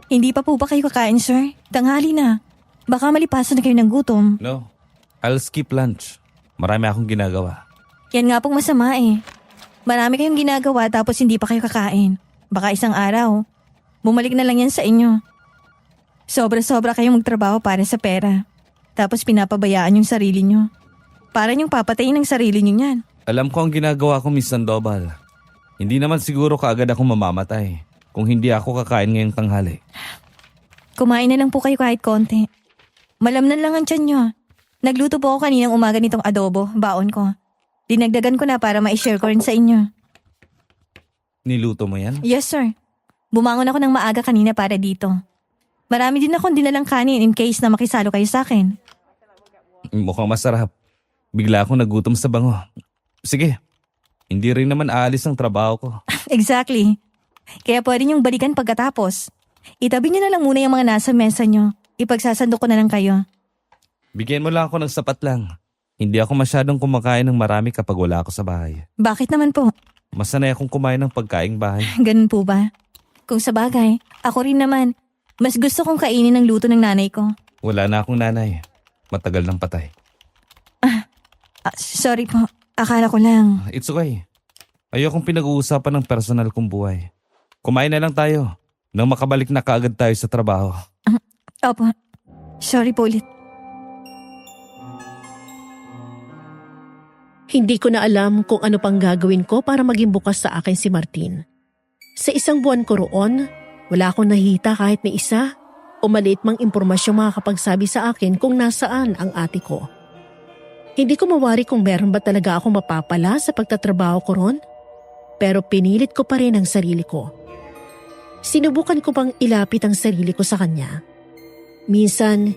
Hindi pa po ba kayo kakain, sir? Tanghali na. Baka malipasan na kayo ng gutom. No, I'll skip lunch. Marami akong ginagawa. Yan nga pong masama eh. Marami kayong ginagawa tapos hindi pa kayo kakain. Baka isang araw, bumalik na lang yan sa inyo. Sobra-sobra kayong magtrabaho para sa pera. Tapos pinapabayaan yung sarili nyo. Para nyong papatayin ang sarili nyo yan. Alam ko ang ginagawa ko, Miss Sandoval. Hindi naman siguro kaagad ako mamamatay kung hindi ako kakain ngayong tanghali. Kumain na lang po kayo kahit konti. Malamnan lang ang tiyan nyo. Nagluto po ako kaninang umaga nitong adobo, baon ko. Dinagdagan ko na para ma-share ko rin sa inyo. Niluto mo yan? Yes, sir. Bumangon ako ng maaga kanina para dito. Marami din akong dinalang kanin in case na makisalo kayo sa akin. Mukhang masarap. Bigla akong nagutom sa bango. Sige, hindi rin naman aalis ang trabaho ko. Exactly. Kaya pwede niyong balikan pagkatapos. Itabi niyo na lang muna yung mga nasa mesa niyo. Ipagsasando ko na lang kayo. Bigyan mo lang ako ng sapat lang. Hindi ako masyadong kumakain ng marami kapag wala ako sa bahay. Bakit naman po? Masanay akong kumain ng pagkaing bahay. Ganun po ba? Kung sa bagay, ako rin naman. Mas gusto kong kainin ang luto ng nanay ko. Wala na akong nanay. Matagal nang patay. Sorry po. Akala ko lang. It's okay. Ayokong pinag-uusapan ng personal kong buhay. Kumain na lang tayo. Nang makabalik na kaagad tayo sa trabaho. Opo. Sorry po ulit. Hindi ko na alam kung ano pang gagawin ko para maging bukas sa akin si Martin. Sa isang buwan ko roon, wala akong nahita kahit na isa o maliit mang impormasyong makakapagsabi sa akin kung nasaan ang ate ko. Hindi ko mawari kung meron ba talaga akong mapapala sa pagtatrabaho ko ron, pero pinilit ko pa rin ang sarili ko. Sinubukan ko pang ilapit ang sarili ko sa kanya. Minsan,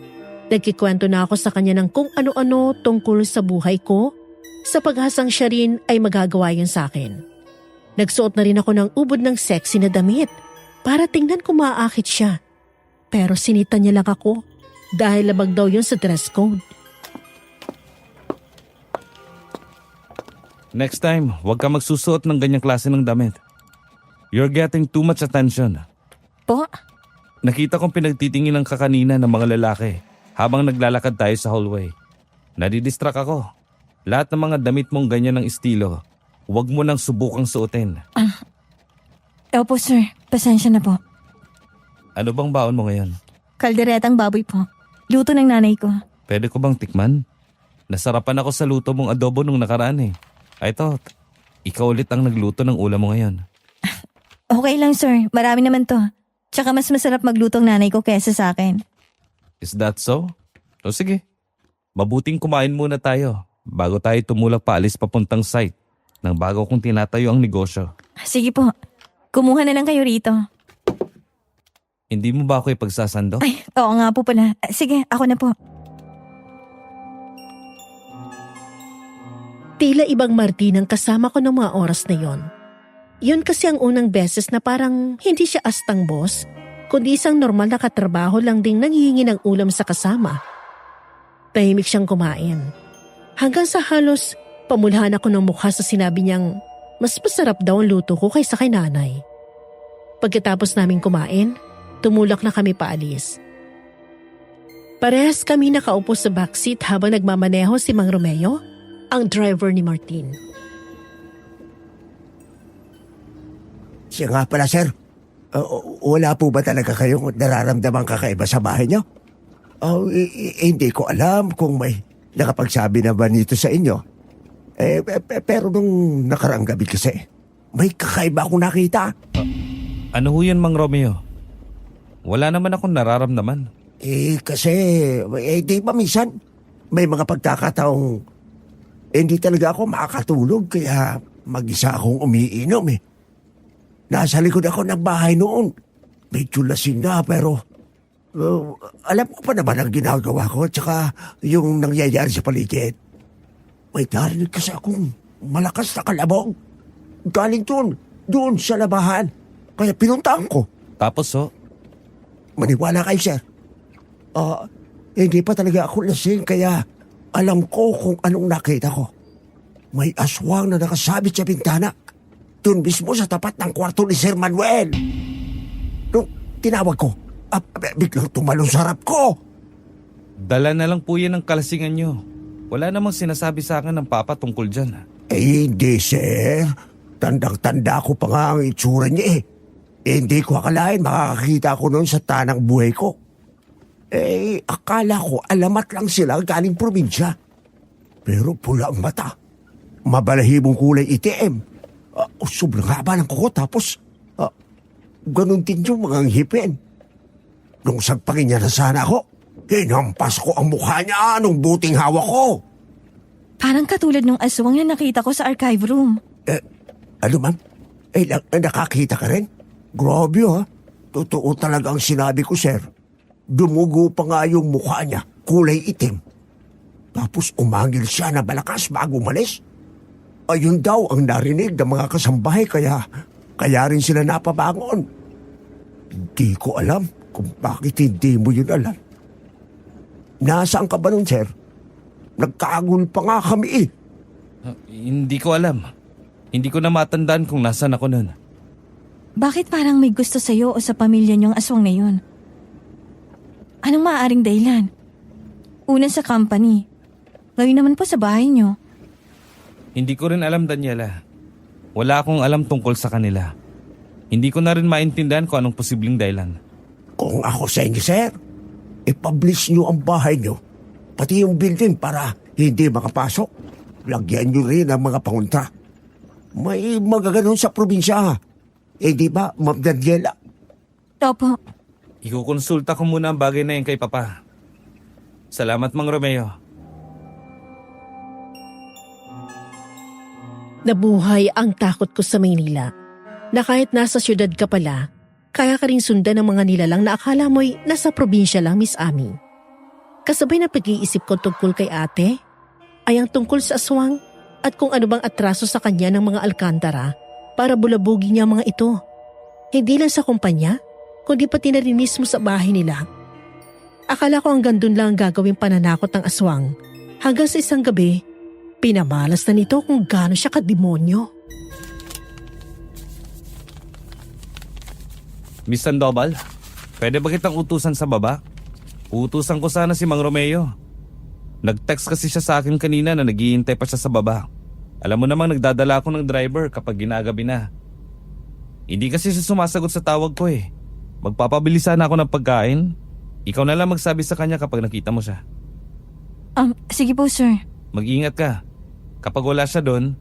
nagkikwento na ako sa kanya ng kung ano-ano tungkol sa buhay ko, sa paghasang siya rin ay magagawa yun sa akin. Nagsuot na rin ako ng ubod ng sexy na damit para tingnan kung maaakit siya. Pero sinita niya lang ako dahil labag daw yun sa dress code. Next time, huwag ka magsusuot ng ganyang klase ng damit. You're getting too much attention. Po? Nakita kong pinagtitinginan ka kanina ng mga lalaki habang naglalakad tayo sa hallway. Nadidistract ako. Lahat ng mga damit mong ganyan ng estilo, huwag mo nang subukang suotin. Opo sir. Pasensya na po. Ano bang baon mo ngayon? Kalderetang baboy po. Luto ng nanay ko. Pwede ko bang tikman? Nasarapan ako sa luto mong adobo nung nakaraan eh. I thought, ikaw ulit ang nagluto ng ulam mo ngayon. Okay lang sir. Marami naman to. Tsaka mas masarap magluto ang nanay ko kesa sa akin. Is that so? O sige, mabuting kumain muna tayo bago tayo tumulak paalis papuntang site ng bago kong tinatayo ang negosyo. Sige po. Kumuha na lang kayo rito. Hindi mo ba ako ipagsasando? Ay, oo nga po pala. Sige, ako na po. Tila ibang Martin ang kasama ko ng mga oras na yon. Yun kasi ang unang beses na parang hindi siya astang boss, kundi isang normal na katrabaho lang ding nanghihingi ng ulam sa kasama. Tahimik siyang kumain. Hanggang sa halos pamulhan ako ng mukha sa sinabi niyang mas masarap daw ang luto ko kaysa kay nanay. Pagkatapos naming kumain, tumulak na kami paalis. Parehas kami nakaupo sa backseat habang nagmamaneho si Mang Romeo, ang driver ni Martin. Siya nga pala, sir. Wala po ba talaga kayong nararamdamang kakaiba sa bahay niyo? Hindi ko alam kung may nakapagsabi na ba nito sa inyo. Pero nung nakaraang gabi kasi, may kakaiba akong nakita. Ano ho yun, Mang Romeo? Wala naman akong nararamdaman. Kasi, di ba minsan, may mga pagkakataong hindi talaga ako makakatulog kaya mag-isa akong umiinom eh. Nasa likod ako ng bahay noon. Medyo lasing na pero alam ko pa naman ang ginagawa ko tsaka yung nangyayari sa paligid. May narinig kasi akong malakas na kalabog. Galing doon sa labahan. Kaya pinuntahan ko. Tapos Maniwala kayo, sir. Hindi pa talaga ako lasing kaya alam ko kung anong nakita ko. May aswang na nakasabit sa bintana. Doon mismo sa tapat ng kwarto ni Sir Manuel. Nung tinawag ko, biglang tumalong sa harap ko. dala na lang po yan ng kalasingan nyo. Wala namang sinasabi sa akin ng papa tungkol dyan. Hindi, sir. Tandang-tanda ko pa nga ang itsura niya eh. Hindi ko akalain makakakita ko noon sa tanang buhay ko. Akala ko alamat lang sila galing probinsya. Pero pula ang mata. Mabalahibong kulay itim. Sobrang haba ng kuko tapos ganun din yung mga ngipin. Nung sagpangin niya na sana ako, hinampas ko ang mukha niya nung buting hawak ko. Parang katulad ng aswang na nakita ko sa archive room. Ano ma'am? Nakakita ka rin? Grabe ha. Totoo talaga ang sinabi ko, sir. Dumugo pa nga yung mukha niya, kulay itim. Tapos umangil siya na malakas bago umalis. Ayun daw ang narinig ng mga kasambahay kaya rin sila napabangon. Hindi ko alam kung bakit hindi mo yun alam. Nasaan ka ba nun, sir? Nagkagul pa nga kami eh. Hindi ko alam. Hindi ko na matandaan kung nasan ako nun. Bakit parang may gusto sa'yo o sa pamilya niyong aswang na yun? Anong maaaring dahilan? Una sa company. Ngayon naman po sa bahay niyo. Hindi ko rin alam, Daniela. Wala akong alam tungkol sa kanila. Hindi ko na rin maintindihan kung anong posibleng dahilan. Kung ako sa inyo, sir, i-publish nyo ang bahay nyo. Pati yung building para hindi makapasok. Lagyan nyo rin ang mga pangontra. May magaganon sa probinsya. Di ba, Ma'am Daniela? Opo. Ikukonsulta ko muna ang bagay na yan kay Papa. Salamat, Mang Romeo. Nabuhay ang takot ko sa Maynila. Na kahit nasa syudad ka pala, kaya ka rin sundan ng mga nilalang na akala mo'y nasa probinsya lang, Miss Ami. Kasabay na pag-iisip ko tungkol kay ate, ay ang tungkol sa aswang at kung ano bang atraso sa kanya ng mga alkantara para bulabugin niya mga ito. Hindi lang sa kumpanya, kundi pati na rin mismo sa bahay nila. Akala ko hanggang dun lang ang gagawing pananakot ng aswang. Hanggang sa isang gabi, pinamalas na nito kung gaano siya kademonyo. Miss Sandoval, pwede ba kitang utusan sa baba? Utusan ko sana si Mang Romeo. Nag-text kasi siya sa akin kanina na naghihintay pa siya sa baba. Alam mo namang nagdadala ako ng driver kapag ginagabi na. Hindi kasi siya sumasagot sa tawag ko eh. Magpapabili sana ako ng pagkain. Ikaw na lang magsabi sa kanya kapag nakita mo siya. Sige po, sir. Mag-ingat ka. Kapag wala siya doon,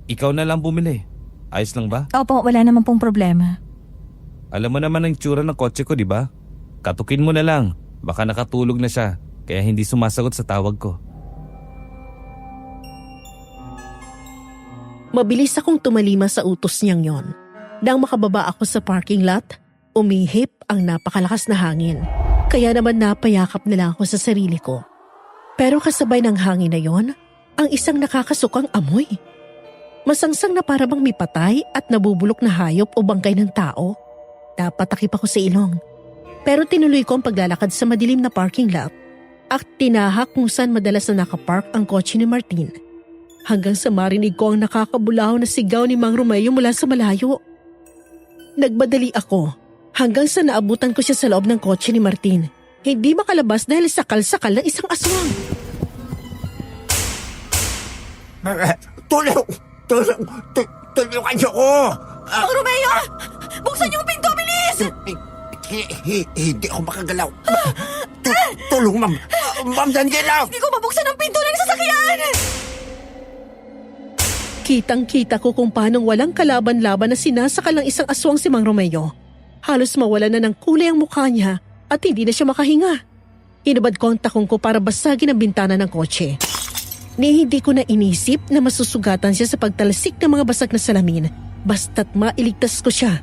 ikaw na lang bumili. Ayos lang ba? Opo, wala naman pong problema. Alam mo naman ang itsura ng kotse ko, di ba? Katukin mo na lang. Baka nakatulog na siya, kaya hindi sumasagot sa tawag ko. Mabilis akong tumalima sa utos niyang yon. Nang makababa ako sa parking lot, umihip ang napakalakas na hangin. Kaya naman napayakap na lang ako sa sarili ko. Pero kasabay ng hangin na yon, ang isang nakakasukang amoy. Masangsang na para bang may patay at nabubulok na hayop o bangkay ng tao. Napatakip ako sa ilong. Pero tinuloy ko ang paglalakad sa madilim na parking lot at tinahak kung saan madalas na nakapark ang kotse ni Martin. Hanggang sa marinig ko ang nakakabulaw na sigaw ni Mang Romeo mula sa malayo. Nagbadali ako hanggang sa naabutan ko siya sa loob ng kotse ni Martin. Hindi makalabas dahil sakal-sakal ng isang aswang. Tulungan niyo ko! Mang Romeo! Buksan niyo ang pinto, bilis! Hindi ako makagalaw. Tulong, ma'am. Ma'am Daniela! Hindi ko mabuksan ang pinto ng sasakyan! Kitang-kita ko kung paanong walang kalaban-laban na sinasakal ng isang aswang si Mang Romeo. Halos mawala na ng kulay ang mukha niya at hindi na siya makahinga. Hinubad ko ang takong ko para basagin ang bintana ng kotse. Hindi ko na inisip na masusugatan siya sa pagtalasik ng mga basag na salamin basta't mailigtas ko siya.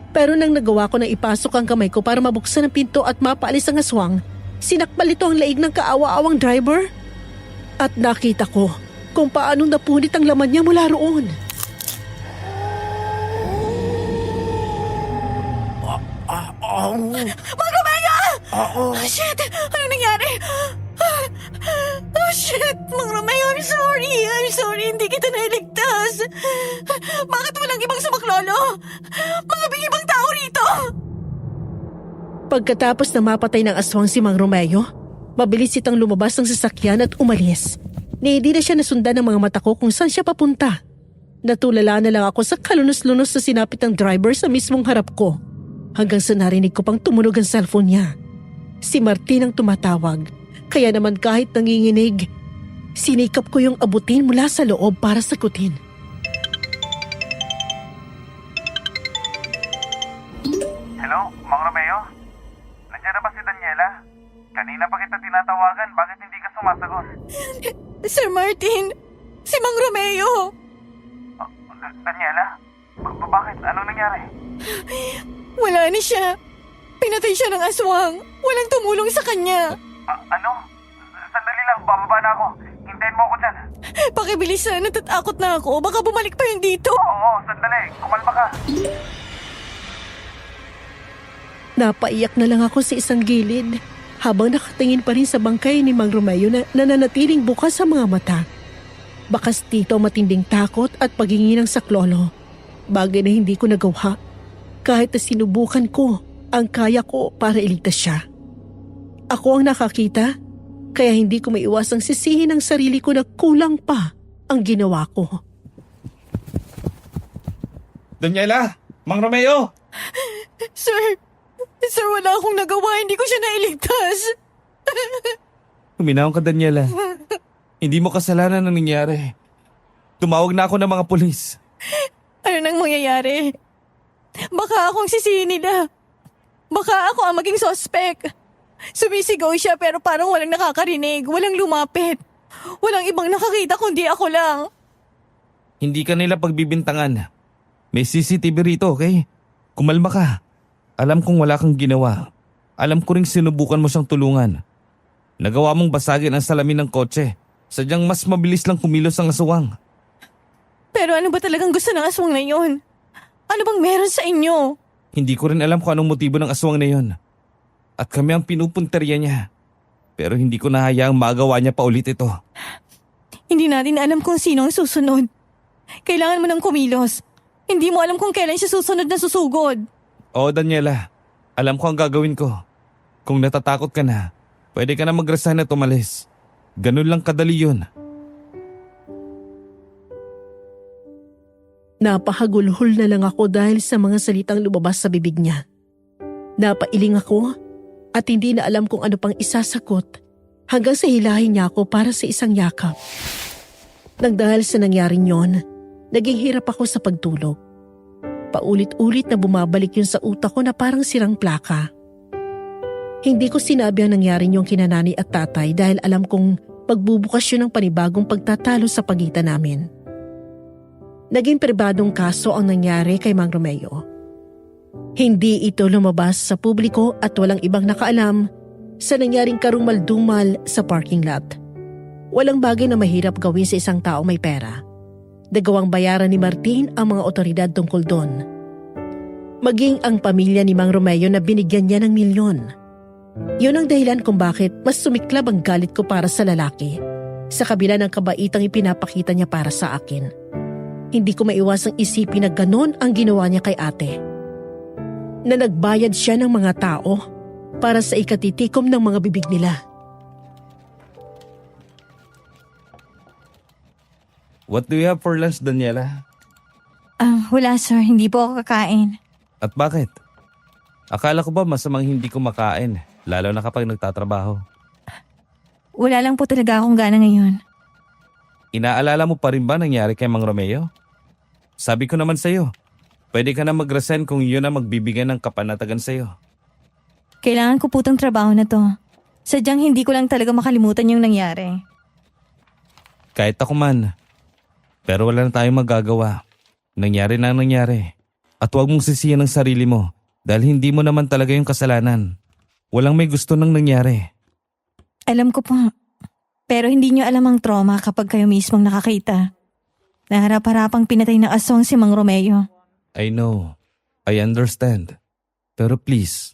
Pero nang nagawa ko na ipasok ang kamay ko para mabuksan ang pinto at mapaalis ang aswang, sinakbal ito ang laig ng kaawa-awang driver. At nakita ko kung paanong napunit ang laman niya mula roon. Mang Romeo! Oh, shit! Anong nangyari? Oh, shit! Mang Romeo, I'm sorry! I'm sorry, hindi kita nailigtas! Bakit walang ibang sumaklolo? Mga ibang tao rito! Pagkatapos na mapatay ng aswang si Mang Romeo, mabilis itang lumabas ng sasakyan at umalis. Hindi na siya nasundan ng mga mata ko kung saan siya papunta. Natulala na lang ako sa kalunos-lunos na sinapit ng driver sa mismong harap ko. Hanggang sa narinig ko pang tumunog ang cellphone niya. Si Martin ang tumatawag. Kaya naman kahit nanginginig, sinikap ko yung abutin mula sa loob para sagutin. Hello, Mang Romeo? Nandiyan na ba si Daniela? Kanina pa kita tinatawagan, bakit hindi ka sumasagot? Sir Martin! Si Mang Romeo! Daniela? Bakit? Anong nangyari? Wala na siya. Pinatay siya ng aswang. Walang tumulong sa kanya. Ano? Sandali lang, bababa na ako. Hintayin mo ako dyan. Pakibilisan, natatakot na ako. Baka bumalik pa yun dito. Oo, sandali. Kumalma ka. Napaiyak na lang ako sa isang gilid habang nakatingin pa rin sa bangkay ni Mang Romeo na nananatiling bukas sa mga mata. Bakas dito matinding takot at paghingi ng saklolo. Bagay na hindi ko nagawa kahit na sinubukan ko ang kaya ko para iligtas siya. Ako ang nakakita kaya hindi ko maiwasang sisihin ang sarili ko na kulang pa ang ginawa ko. Daniela! Mang Romeo! Sir, wala akong nagawa. Hindi ko siya nailigtas. Huminahon ka, Daniela. Hindi mo kasalanan ang nangyari. Tumawag na ako ng mga pulis. Ano nang mangyayari? Baka akong sisihin nila. Baka ako ang maging suspect. Sumisigaw siya pero parang walang nakakarinig, walang lumapit. Walang ibang nakakita kundi ako lang. Hindi ka nila pagbibintangan. May CCTV rito, okay? Kumalma ka. Alam kong wala kang ginawa. Alam ko ring sinubukan mo siyang tulungan. Nagawa mong basagin ang salamin ng kotse. Sadyang mas mabilis lang kumilos ang aswang. Pero ano ba talagang gusto ng aswang na yun? Ano bang meron sa inyo? Hindi ko rin alam kung anong motibo ng aswang na yun. At kami ang pinupunteriya niya. Pero hindi ko nahayaang magawa niya pa ulit ito. Hindi natin alam kung sino ang susunod. Kailangan mo ng kumilos. Hindi mo alam kung kailan siya susunod na susugod. Oo, Daniela. Alam ko ang gagawin ko. Kung natatakot ka na, pwede ka na mag-resign at umalis. Ganun lang kadali yun. Napahagulhol na lang ako dahil sa mga salitang lumabas sa bibig niya. Napailing ako at hindi na alam kung ano pang isasagot hanggang sa hilahin niya ako para sa isang yakap. Nang dahil sa nangyaring yon, naging hirap ako sa pagtulog. Paulit-ulit na bumabalik yun sa utak ko na parang sirang plaka. Hindi ko sinabi ang nangyaring yung kina nanay at tatay dahil alam kong pagbubukas yun ng panibagong pagtatalo sa pagitan namin. Naging pribadong kaso ang nangyari kay Mang Romeo. Hindi ito lumabas sa publiko at walang ibang nakaalam sa nangyaring karumaldumal sa parking lot. Walang bagay na mahirap gawin sa isang tao may pera. Nagawang bayaran ni Martin ang mga otoridad tungkol doon. Maging ang pamilya ni Mang Romeo na binigyan niya ng milyon. Yun ang dahilan kung bakit mas sumiklab ang galit ko para sa lalaki sa kabila ng kabaitang ipinapakita niya para sa akin. Hindi ko maiwasang isipin na ganon ang ginawa niya kay ate. Na nagbayad siya ng mga tao para sa ikatitikom ng mga bibig nila. What do you have for lunch, Daniela? Wala sir, hindi po ako kakain. At bakit? Akala ko ba masamang hindi ko makain, lalo na kapag nagtatrabaho? Wala lang po talaga akong gana ngayon. Inaalala mo pa rin ba nangyari kay Mang Romeo? Sabi ko naman sa'yo, pwede ka na mag-resign kung yun ang magbibigay ng kapanatagan sa'yo. Kailangan ko po tong trabaho na to. Sadyang hindi ko lang talaga makalimutan yung nangyari. Kahit ako man. Pero wala na tayong magagawa. Nangyari na ang nangyari. At huwag mong sisiyan ang sarili mo dahil hindi mo naman talaga yung kasalanan. Walang may gusto nang nangyari. Alam ko po. Pero hindi nyo alam ang trauma kapag kayo mismong nakakita. Naharap-harapang pinatay ng aswang si Mang Romeo. I know. I understand. Pero please,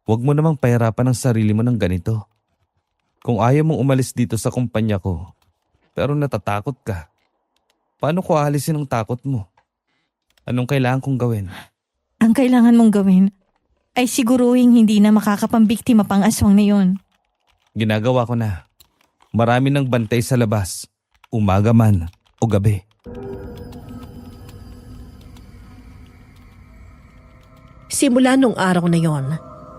huwag mo namang pahirapan ang sarili mo ng ganito. Kung ayaw mong umalis dito sa kumpanya ko, pero natatakot ka, paano ko aalisin ang takot mo? Anong kailangan kong gawin? Ang kailangan mong gawin ay siguruhing hindi na makakapambiktima pang aswang na yun. Ginagawa ko na. Marami ng bantay sa labas, umaga man o gabi. Simula nung araw na yon,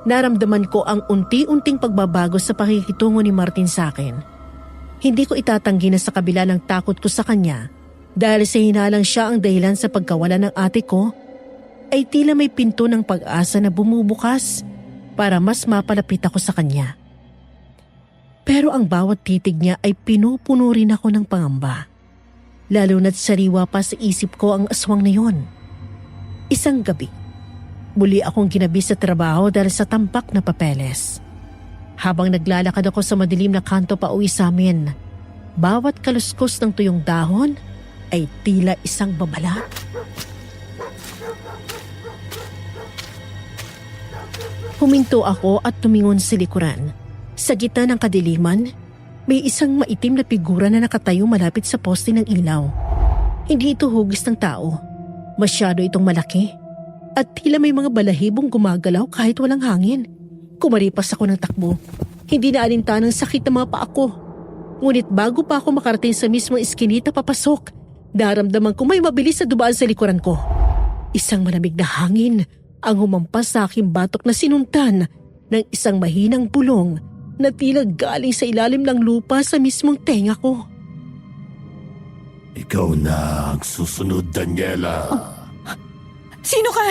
naramdaman ko ang unti-unting pagbabago sa pakikitungo ni Martin sa akin. Hindi ko itatanggi na sa kabila ng takot ko sa kanya, dahil sa hinalang siya ang dahilan sa pagkawala ng ate ko, ay tila may pinto ng pag-asa na bumubukas para mas mapalapit ako sa kanya. Pero ang bawat titig niya ay pinupuno rin ako ng pangamba. Lalo na't sariwa pa sa isip ko ang aswang na yon. Isang gabi, muli akong ginabi sa trabaho dahil sa tampak na papeles. Habang naglalakad ako sa madilim na kanto pa uwi sa amin, bawat kaluskos ng tuyong dahon ay tila isang babala. Huminto ako at tumingon sa likuran. Sa gitna ng kadiliman, may isang maitim na figura na nakatayo malapit sa poste ng ilaw. Hindi ito hugis ng tao. Masyado itong malaki. At tila may mga balahibong gumagalaw kahit walang hangin. Kumaripas ako ng takbo. Hindi na alintanang sakit ng mga paa ko. Ngunit bago pa ako makarating sa mismong iskinita papasok, daramdaman ko may mabilis na dumaan sa likuran ko. Isang malamig na hangin ang humampas sa aking batok na sinuntan ng isang mahinang bulong na tila galing sa ilalim ng lupa sa mismong tenga ko. Ikaw na ang susunod, Daniela. Sino ka?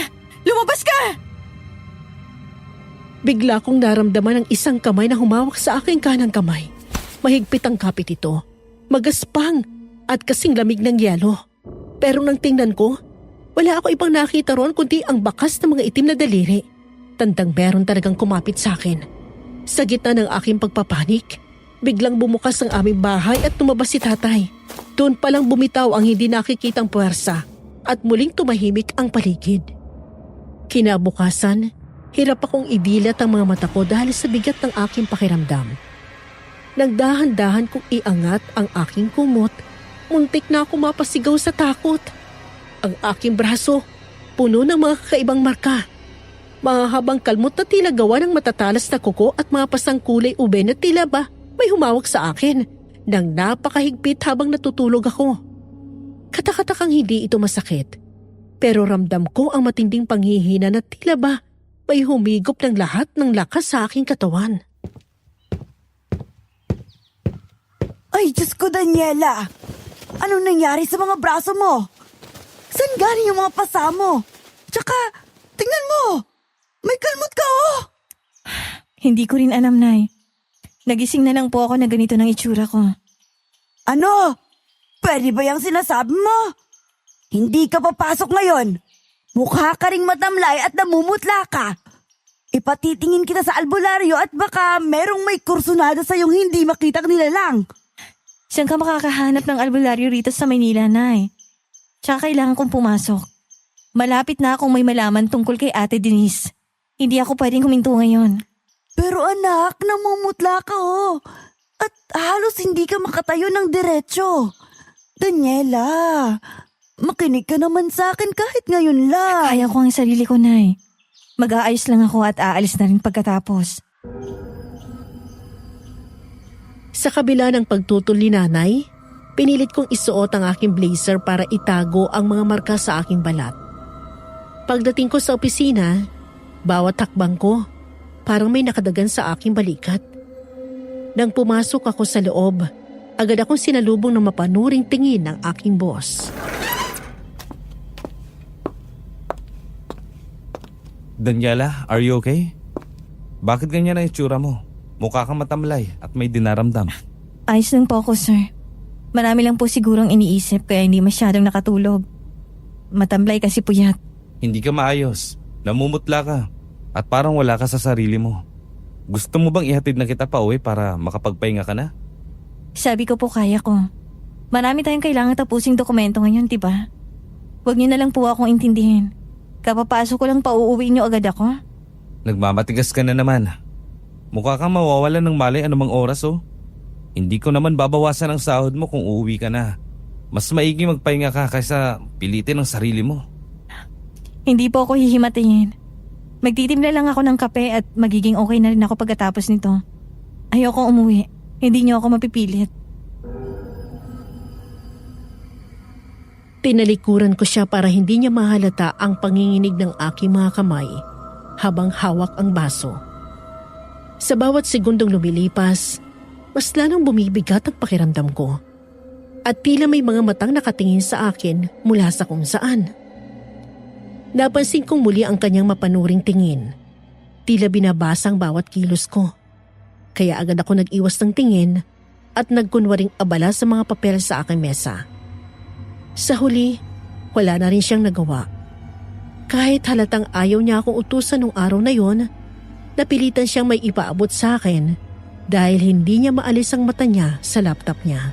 Lumabas ka! Bigla kong naramdaman ang isang kamay na humawak sa aking kanang kamay. Mahigpit ang kapit ito, magaspang at kasing lamig ng yelo. Pero nang tingnan ko, wala ako ibang nakita roon kundi ang bakas ng mga itim na daliri. Tandang meron talagang kumapit sa akin. Sa gitna ng aking pagpapanik, biglang bumukas ang aming bahay at tumabas si tatay. Doon palang bumitaw ang hindi nakikitang puwersa at muling tumahimik ang paligid. Kinabukasan, hirap akong idilat ang mga mata ko dahil sa bigat ng aking pakiramdam. Nang dahan-dahan kong iangat ang aking kumot, muntik na ako mapasigaw sa takot. Ang aking braso, puno ng mga kakaibang marka. Mahahabang kalmot na tila gawa ng matatalas na kuko at mga pasang kulay ube na tila ba may humawak sa akin nang napakahigpit habang natutulog ako. Katakatakang hindi ito masakit, pero ramdam ko ang matinding panghihina na tila ba may humigop ng lahat ng lakas sa aking katawan. Ay, Diyos ko, Daniela! Anong nangyari sa mga braso mo? Saan galing yung mga pasa mo? Tsaka, tingnan mo! May kalmot ka, oh! Hindi ko rin alam, Nay. Nagising na lang po ako na ganito ng itsura ko. Ano? Pwede ba yung sinasabi mo? Hindi ka papasok ngayon. Mukha ka ring matamlay at namumutla ka. Ipatitingin kita sa albularyo at baka merong may kursunada sa iyong hindi makitang nilalang. Saan ka makakahanap ng albularyo rito sa Maynila, Nay? Tsaka kailangan kong pumasok. Malapit na akong may malaman tungkol kay Ate Denise. Hindi ako pwedeng huminto ngayon. Pero anak, namumutla ka, oh. At halos hindi ka makatayo ng diretsyo. Daniela, makinig ka naman sa akin kahit ngayon lang. Kaya ko ang sarili ko, Nay. Mag-aayos lang ako at aalis na rin pagkatapos. Sa kabila ng pagtutol ni nanay, pinilit kong isuot ang aking blazer para itago ang mga marka sa aking balat. Pagdating ko sa opisina, bawat hakbang ko, parang may nakadagan sa aking balikat. Nang pumasok ako sa loob, agad akong sinalubong ng mapanuring tingin ng aking boss. Daniela, are you okay? Bakit ganyan ang itsura mo? Mukha kang matamlay at may dinaramdam. Ayos lang po ako, sir. Marami lang po sigurong iniisip kaya hindi masyadong nakatulog. Matamlay kasi puyat. Hindi ka maayos. Namumutla ka. At parang wala ka sa sarili mo. Gusto mo bang ihatid na kita pa uwi para makapagpahinga ka na? Sabi ko po kaya ko. Marami tayong kailangan tapusing dokumento ngayon, diba? Huwag niyo na lang po akong intindihin. Kapapasok ko lang pauuwi niyo agad ako. Nagmamatigas ka na naman. Mukha kang mawawalan ng malay anumang oras oh. Hindi ko naman babawasan ang sahod mo kung uuwi ka na. Mas maigi magpahinga ka kaysa pilitin ang sarili mo. Hindi po ako hihimatiin. Magtitimpla lang ako ng kape at magiging okay na rin ako pagkatapos nito. Ayoko umuwi. Hindi niyo ako mapipilit. Tinalikuran ko siya para hindi niya mahalata ang panginginig ng aking mga kamay habang hawak ang baso. Sa bawat segundong lumilipas, mas lalong bumibigat ang pakiramdam ko. At tila may mga matang nakatingin sa akin mula sa kung saan. Napansin kong muli ang kanyang mapanuring tingin. Tila binabasa ang bawat kilos ko. Kaya agad ako nag-iwas ng tingin at nagkunwaring abala sa mga papel sa aking mesa. Sa huli, wala na rin siyang nagawa. Kahit halatang ayaw niya akong utusan nung araw na yon, napilitan siyang may ipaabot sa akin dahil hindi niya maalis ang mata niya sa laptop niya.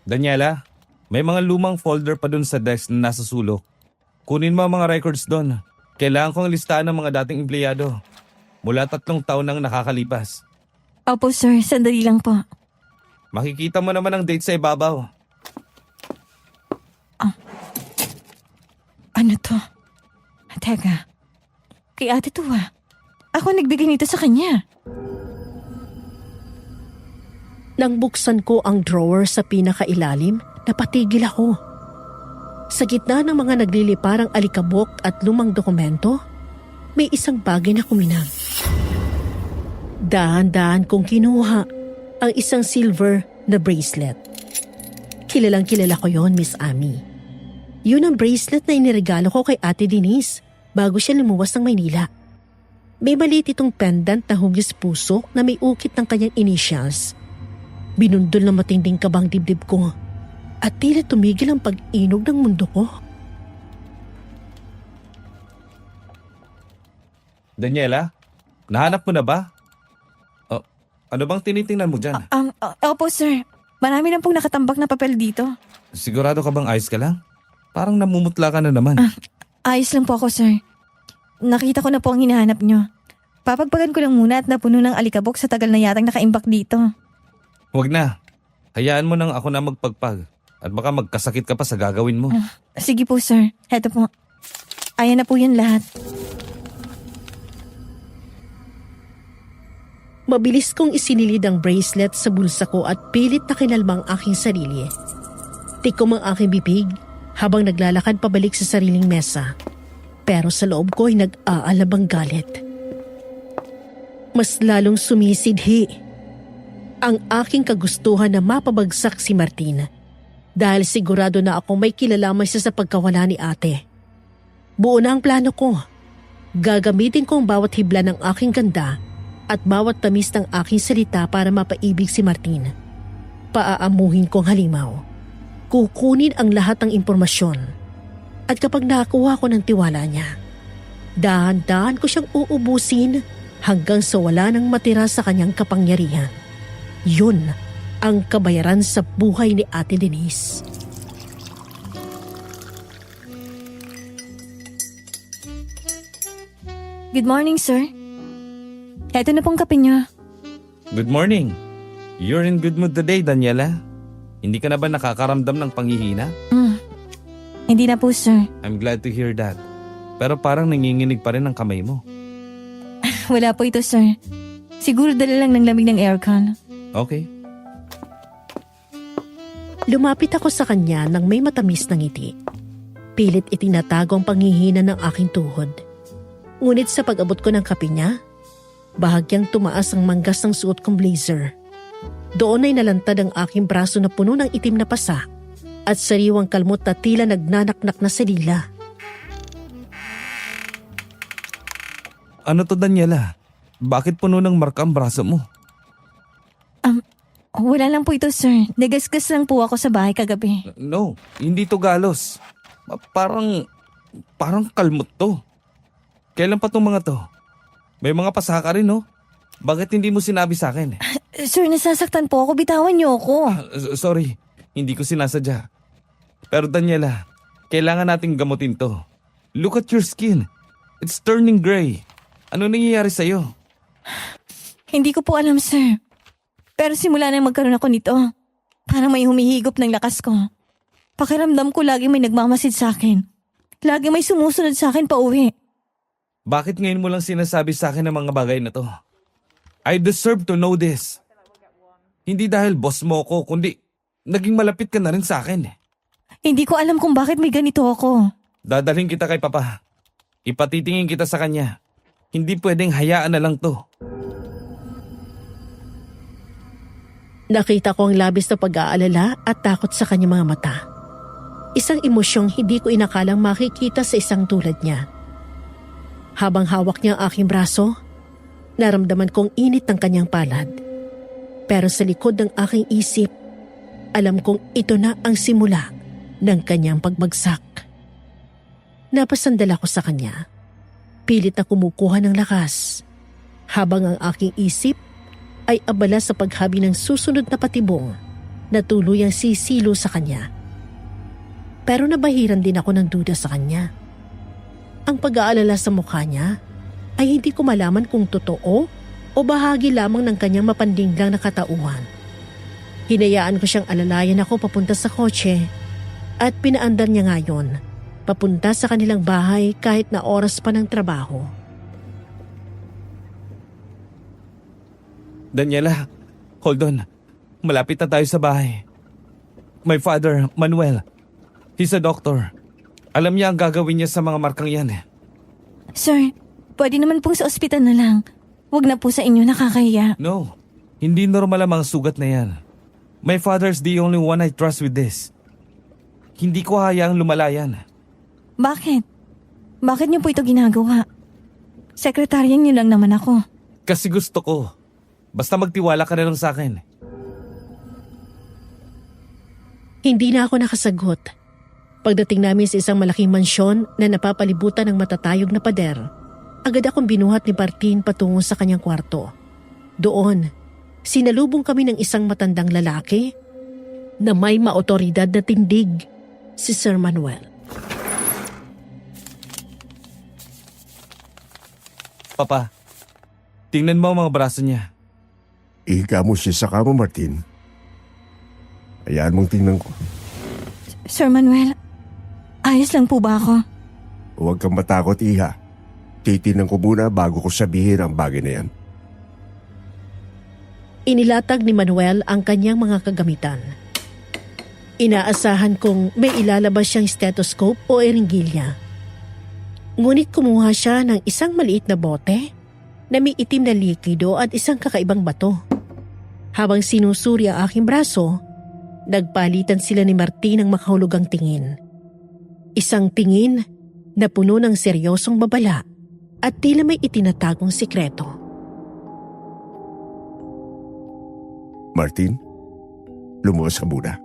Daniela, may mga lumang folder pa dun sa desk na nasa sulok. Kunin mo ang mga records dun. Kailangan kong listahan ng mga dating empleyado. Mula 3 taon nang nakakalipas. Opo sir, sandali lang po. Makikita mo naman ang date sa ibabaw. Ano to? Teka, kay ate to Ako nagbigay nito sa kanya. Nang buksan ko ang drawer sa pinakailalim, napatigil ako. Sa gitna ng mga nagliliparang alikabok at lumang dokumento, may isang bagay na kuminang. Dahan-dahan kong kinuha ang isang silver na bracelet. Kilalang kilala ko yon, Miss Amy. Yun ang bracelet na iniregalo ko kay Ate Denise bago siya lumuwas ng Maynila. May maliit itong pendant na hugis puso na may ukit ng kanyang initials. Binundol na matinding kabang dibdib ko at tila tumigil ang pag-inog ng mundo ko. Daniela, nahanap mo na ba? Ano bang tinitingnan mo dyan? Opo sir, marami lang pong nakatambak na papel dito. Sigurado ka bang ayos ka lang? Parang namumutla ka na naman. Ayos lang po ako sir. Nakita ko na po ang hinahanap nyo. Papagpagan ko lang muna at napuno ng alikabok sa tagal na yatang nakaimbak dito. Huwag na. Hayaan mo nang ako na magpagpag. At baka magkasakit ka pa sa gagawin mo. Sige po sir, heto po. Ayan na po yun lahat. Mabilis kong isinilid ang bracelet sa bulsa ko at pilit na kinalmang aking sarili. Tikom ang aking bibig habang naglalakad pabalik sa sariling mesa. Pero sa loob ko ay nag-aalabang galit. Mas lalong sumisidhi ang aking kagustuhan na mapabagsak si Martin dahil sigurado na ako may kilalamay siya sa pagkawala ni ate. Buo na ang plano ko. Gagamitin ko ang bawat hibla ng aking ganda at bawat tamis ng aking salita para mapaibig si Martin. Paaamuhin ko ang halimaw. Kukunin ang lahat ng impormasyon. At kapag nakakuha ko ng tiwala niya, dahan-dahan ko siyang uubusin hanggang sa wala nang matira sa kanyang kapangyarihan. Yun ang kabayaran sa buhay ni Ate Denise. Good morning sir. Heto na pong kape nyo. Good morning. You're in good mood today, Daniela. Hindi ka na ba nakakaramdam ng panghihina? Hindi na po sir. I'm glad to hear that. Pero parang nanginginig pa rin ang kamay mo. Wala po ito sir. Siguro dala lang ng lamig ng aircon. Okay. Lumapit ako sa kanya nang may matamis na ngiti. Pilit itinatago ang panghihina ng aking tuhod. Ngunit sa pag-abot ko ng kape niya, bahagyang tumaas ang manggas ng suot kong blazer. Doon ay nalantad ang aking braso na puno ng itim na pasa at sariwang kalmot na tila nagnanaknak na sa dila. Ano to, Daniela? Bakit puno ng marka ang braso mo? Wala lang po ito sir. Nagasgas lang po ako sa bahay kagabi. No, hindi to galos. Parang kalmot to. Kailan pa tong mga to? May mga pasa ka rin, no? Bakit hindi mo sinabi sa akin? Sir, nasasaktan po ako. Bitawan niyo ako. Sorry, hindi ko sinasadya. Pero Daniela, kailangan nating gamutin to. Look at your skin. It's turning gray. Ano nangyayari sa'yo? Hindi ko po alam, sir. Pero simula na magkaroon ako nito, parang may humihigop ng lakas ko. Pakiramdam ko lagi may nagmamasid sa akin. Lagi may sumusunod sa akin pa uwi. Bakit ngayon mo lang sinasabi sa akin ang mga bagay na to? I deserve to know this. Hindi dahil boss mo ko, kundi naging malapit ka na rin sa akin. Hindi ko alam kung bakit may ganito ako. Dadalhin kita kay Papa. Ipatitingin kita sa kanya. Hindi pwedeng hayaan na lang to. Nakita ko ang labis na pag-aalala at takot sa kanyang mga mata. Isang emosyong hindi ko inakalang makikita sa isang tulad niya. Habang hawak niya ang aking braso, naramdaman kong init ng kanyang palad. Pero sa likod ng aking isip, alam kong ito na ang simula ng kanyang pagbagsak. Napasandal ako sa kanya. Pilit na kumukuha ng lakas. Habang ang aking isip ay abala sa paghabi ng susunod na patibong na tuluyang sisilo sa kanya. Pero nabahiran din ako ng duda sa kanya. Ang pag-aalala sa mukha niya ay hindi ko malaman kung totoo o bahagi lamang ng kanyang mapandinglang na katauhan. Hinayaan ko siyang alalayan ako papunta sa kotse at pinaandar niya ngayon papunta sa kanilang bahay kahit na oras pa ng trabaho. Daniela, hold on. Malapit na tayo sa bahay. My father, Manuel. He's a doctor. Alam niya ang gagawin niya sa mga markang yan. Sir, pwede naman pong sa ospital na lang. Huwag na po sa inyo, nakakahiya. No, hindi normal ang mga sugat na yan. My father's the only one I trust with this. Hindi ko hayaang lumala yan. Bakit? Bakit niyo po ito ginagawa? Sekretaryan niyo lang naman ako. Kasi gusto ko. Basta magtiwala ka na lang sa akin. Hindi na ako nakasagot. Pagdating namin sa isang malaking mansyon na napapalibutan ng matatayog na pader, agad akong binuhat ni Martin patungo sa kanyang kwarto. Doon, sinalubong kami ng isang matandang lalaki na may maotoridad na tindig, si Sir Manuel. Papa, tingnan mo ang mga braso niya. Ihiga mo siya sa kama, Martin. Hayaan mong tingnan ko. Sir Manuel, ayos lang po ba ako? Huwag kang matakot, Iha. Titinan ko muna bago ko sabihin ang bagay na yan. Inilatag ni Manuel ang kanyang mga kagamitan. Inaasahan kong may ilalabas siyang stethoscope o eringgilya. Ngunit kumuha siya ng isang maliit na bote na may itim na likido at isang kakaibang bato. Habang sinusuri ang aking braso, nagpalitan sila ni Martin ng makahulugang tingin. Isang tingin na puno ng seryosong babala at tila may itinatagong sikreto. Martin, lumuwas ka muna.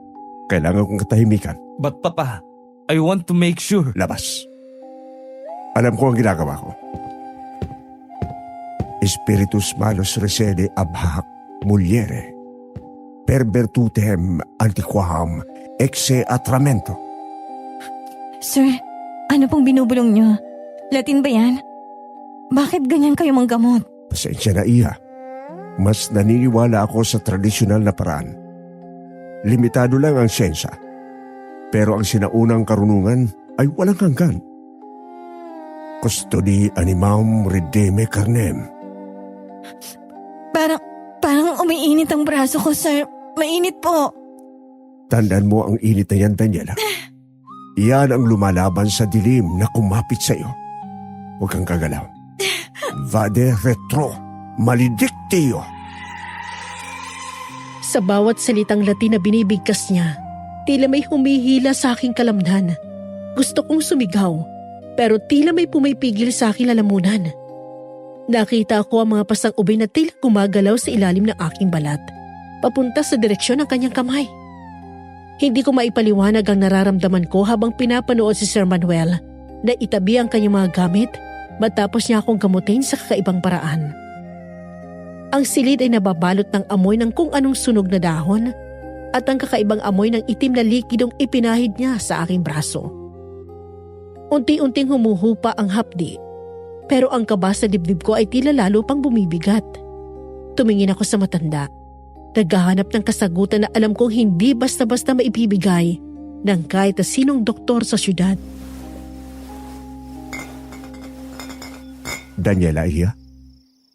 Kailangan kong katahimikan. But Papa, I want to make sure. Labas. Alam ko ang ginagawa ko. Spiritus malos resede abhak muliere. Pervertutem antiquam exe atramento. Sir, ano pong binubulong niyo? Latin ba yan? Bakit ganyan kayo manggamot? Pasensya na, Iha. Mas naniniwala ako sa tradisyonal na paraan. Limitado lang ang siyensya. Pero ang sinaunang karunungan ay walang hanggan. Custodi animam redeme carnem. Parang umiinit ang braso ko, sir. Mainit po. Tandaan mo ang init na yan, Daniela. Iyan ang lumalaban sa dilim na kumapit sa iyo. Huwag kang kagalaw. Vade retro, maledictio. Sa bawat salitang Latin na binibigkas niya, tila may humihila sa aking kalamnan. Gusto kong sumigaw, pero tila may pumipigil sa aking lalamunan. Nakita ko ang mga pasang ubi na tila gumagalaw sa ilalim ng aking balat, papunta sa direksyon ng kanyang kamay. Hindi ko maipaliwanag ang nararamdaman ko habang pinapanood si Sir Manuel na itabi ang kanyang mga gamit matapos niya akong gamutin sa kakaibang paraan. Ang silid ay nababalot ng amoy ng kung anong sunog na dahon at ang kakaibang amoy ng itim na likidong ipinahid niya sa aking braso. Unti-unting humuhupa ang hapdi, pero ang kaba sa dibdib ko ay tila lalo pang bumibigat. Tumingin ako sa matanda, naghahanap ng kasagutan na alam kong hindi basta-basta maibibigay ng kahit na sinong doktor sa syudad. Daniela, Iha,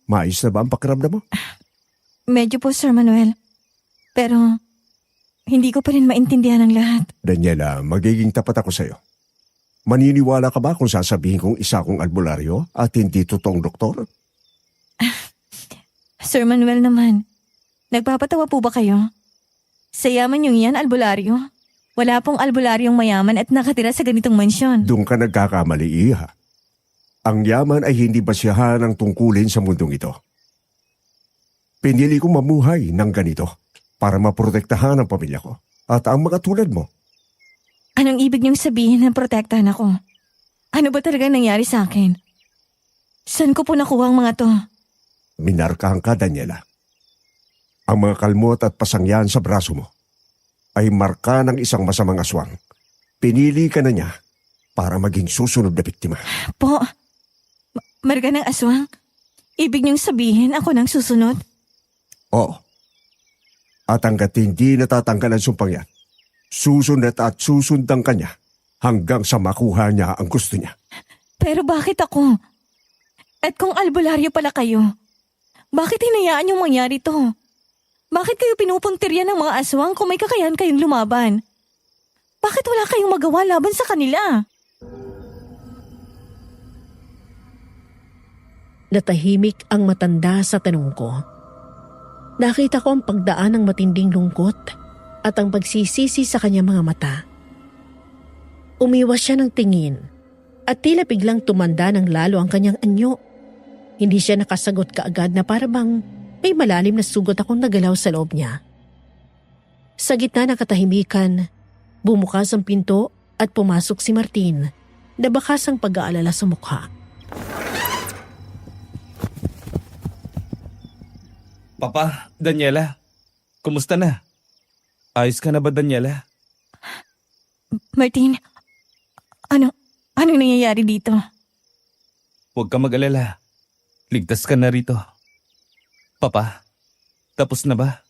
maayos na ba ang pakiramdam mo? Medyo po, Sir Manuel. Pero hindi ko pa rin maintindihan ang lahat. Daniela, magiging tapat ako sa'yo. Maniniwala ka ba kung sasabihin kong isa akong albularyo at hindi totoong doktor? Sir Manuel naman, nagpapatawa po ba kayo? Sa yaman yung yan, albularyo. Wala pong albularyong mayaman at nakatira sa ganitong mansyon. Doon ka nagkakamali, Iha. Ang yaman ay hindi basiyahan ang tungkulin sa mundong ito. Pinili kong mamuhay ng ganito para maprotektahan ang pamilya ko at ang mga tulad mo. Anong ibig niyong sabihin na protektahan ako? Ano ba talaga nangyari sa akin? Saan ko po nakuha ang mga to? Minarkahan ka, Daniela. Ang mga kalmot at pasangyan sa braso mo ay marka ng isang masamang aswang. Pinili ka na niya para maging susunod na biktima. Po, marga ng aswang? Ibig niyong sabihin ako nang susunod? Oo. At hanggat hindi natatanggal ang sumpang yan, susunod at susundan ka niya hanggang sa makuha niya ang gusto niya. Pero bakit ako? At kung albularyo pala kayo, bakit hinayaan yung mangyari to? Bakit kayo pinupuntirya ng mga aswang kung may kakayahan kayong lumaban? Bakit wala kayong magawa laban sa kanila? Natahimik ang matanda sa tanong ko. Nakita ko ang pagdaan ng matinding lungkot at ang pagsisisi sa kanyang mga mata. Umiwas siya ng tingin at tila biglang tumanda ng lalo ang kanyang anyo. Hindi siya nakasagot kaagad na para bang may malalim na sugot akong nagalaw sa loob niya. Sa gitna ng katahimikan, bumukas ang pinto at pumasok si Martin na bakas ang pag-aalala sa mukha. Papa, Daniela, kumusta na? Ayos ka na ba, Daniela? Martin, anong nangyayari dito? Huwag ka mag-alala. Ligtas ka na rito. Papa, tapos na ba?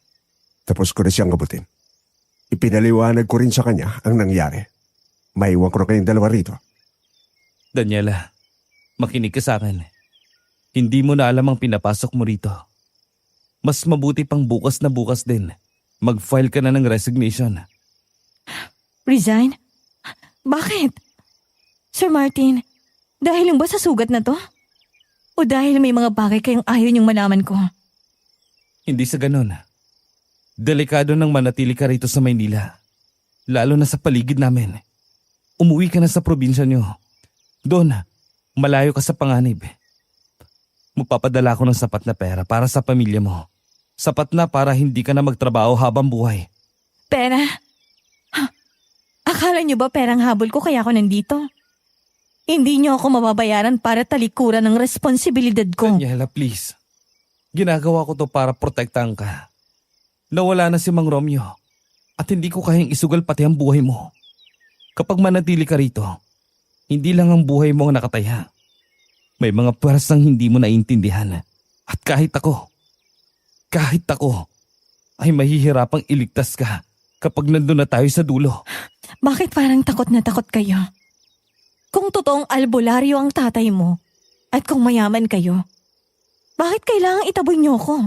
Tapos ko na siyang abutin. Ipinaliwanag ko rin sa kanya ang nangyari. Maiwan ko na kayong dalawa rito. Daniela, makinig ka sa akin. Hindi mo na alam ang pinapasok mo rito. Mas mabuti pang bukas na bukas din. Mag-file ka na ng resignation. Resign? Bakit? Sir Martin, dahil lang ba sa sugat na to? O dahil may mga bagay kayong ayaw niyong malaman ko? Hindi sa ganun. Delikado nang manatili ka rito sa Maynila. Lalo na sa paligid namin. Umuwi ka na sa probinsya niyo. Doon, malayo ka sa panganib. Mapapadala ko ng sapat na pera para sa pamilya mo. Sapat na para hindi ka na magtrabaho habang buhay. Pera? Akala niyo ba perang habol ko kaya ako nandito? Hindi niyo ako mababayaran para talikuran ng responsibilidad ko. Daniela, please. Ginagawa ko to para protektahan ka. Nawala na si Mang Romeo at hindi ko kayang isugal pati ang buhay mo. Kapag manatili ka rito, hindi lang ang buhay mo ang nakataya. May mga pwersang hindi mo naiintindihan. At kahit ako ay mahihirapang iligtas ka kapag nandun na tayo sa dulo. Bakit parang takot na takot kayo? Kung totoong albularyo ang tatay mo at kung mayaman kayo, bakit kailangang itaboy niyo ko?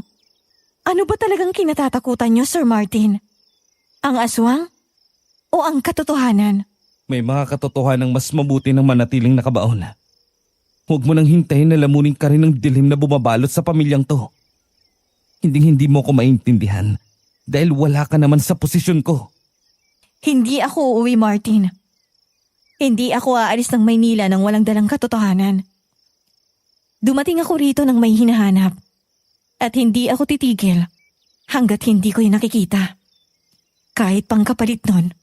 Ano ba talagang kinatatakutan niyo, Sir Martin? Ang aswang? O ang katotohanan? May mga katotohanang mas mabuti ng manatiling nakabaon. Huwag mo nang hintayin na lamunin ka rin ng dilim na bumabalot sa pamilyang to. Hindi mo ko maintindihan dahil wala ka naman sa posisyon ko. Hindi ako uuwi, Martin. Hindi ako aalis ng Maynila nang walang dalang katotohanan. Dumating ako rito nang may hinahanap. At hindi ako titigil hanggat hindi ko yung nakikita. Kahit pang kapalit nun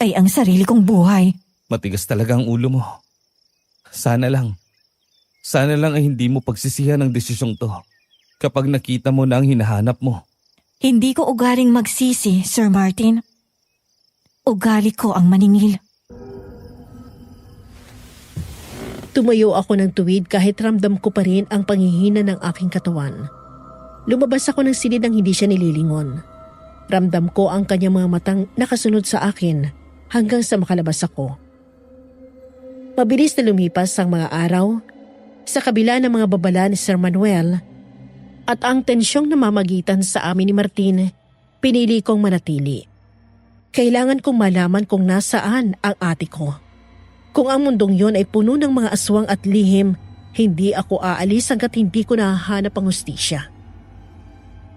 ay ang sarili kong buhay. Matigas talaga ang ulo mo. Sana lang ay hindi mo pagsisihan ang desisyong to kapag nakita mo na ang hinahanap mo. Hindi ko ugaling magsisi, Sir Martin. Ugali ko ang maningil. Tumayo ako ng tuwid kahit ramdam ko pa rin ang panghihina ng aking katawan. Lumabas ako ng silid nang hindi siya nililingon. Ramdam ko ang kanyang mga matang nakasunod sa akin hanggang sa makalabas ako. Mabilis na lumipas ang mga araw sa kabila ng mga babala ni Sir Manuel at ang tensyong namamagitan sa amin ni Martin, pinili kong manatili. Kailangan kong malaman kung nasaan ang ate ko. Kung ang mundong yon ay puno ng mga aswang at lihim, hindi ako aalis hanggat hindi ko nahahanap ang hustisya.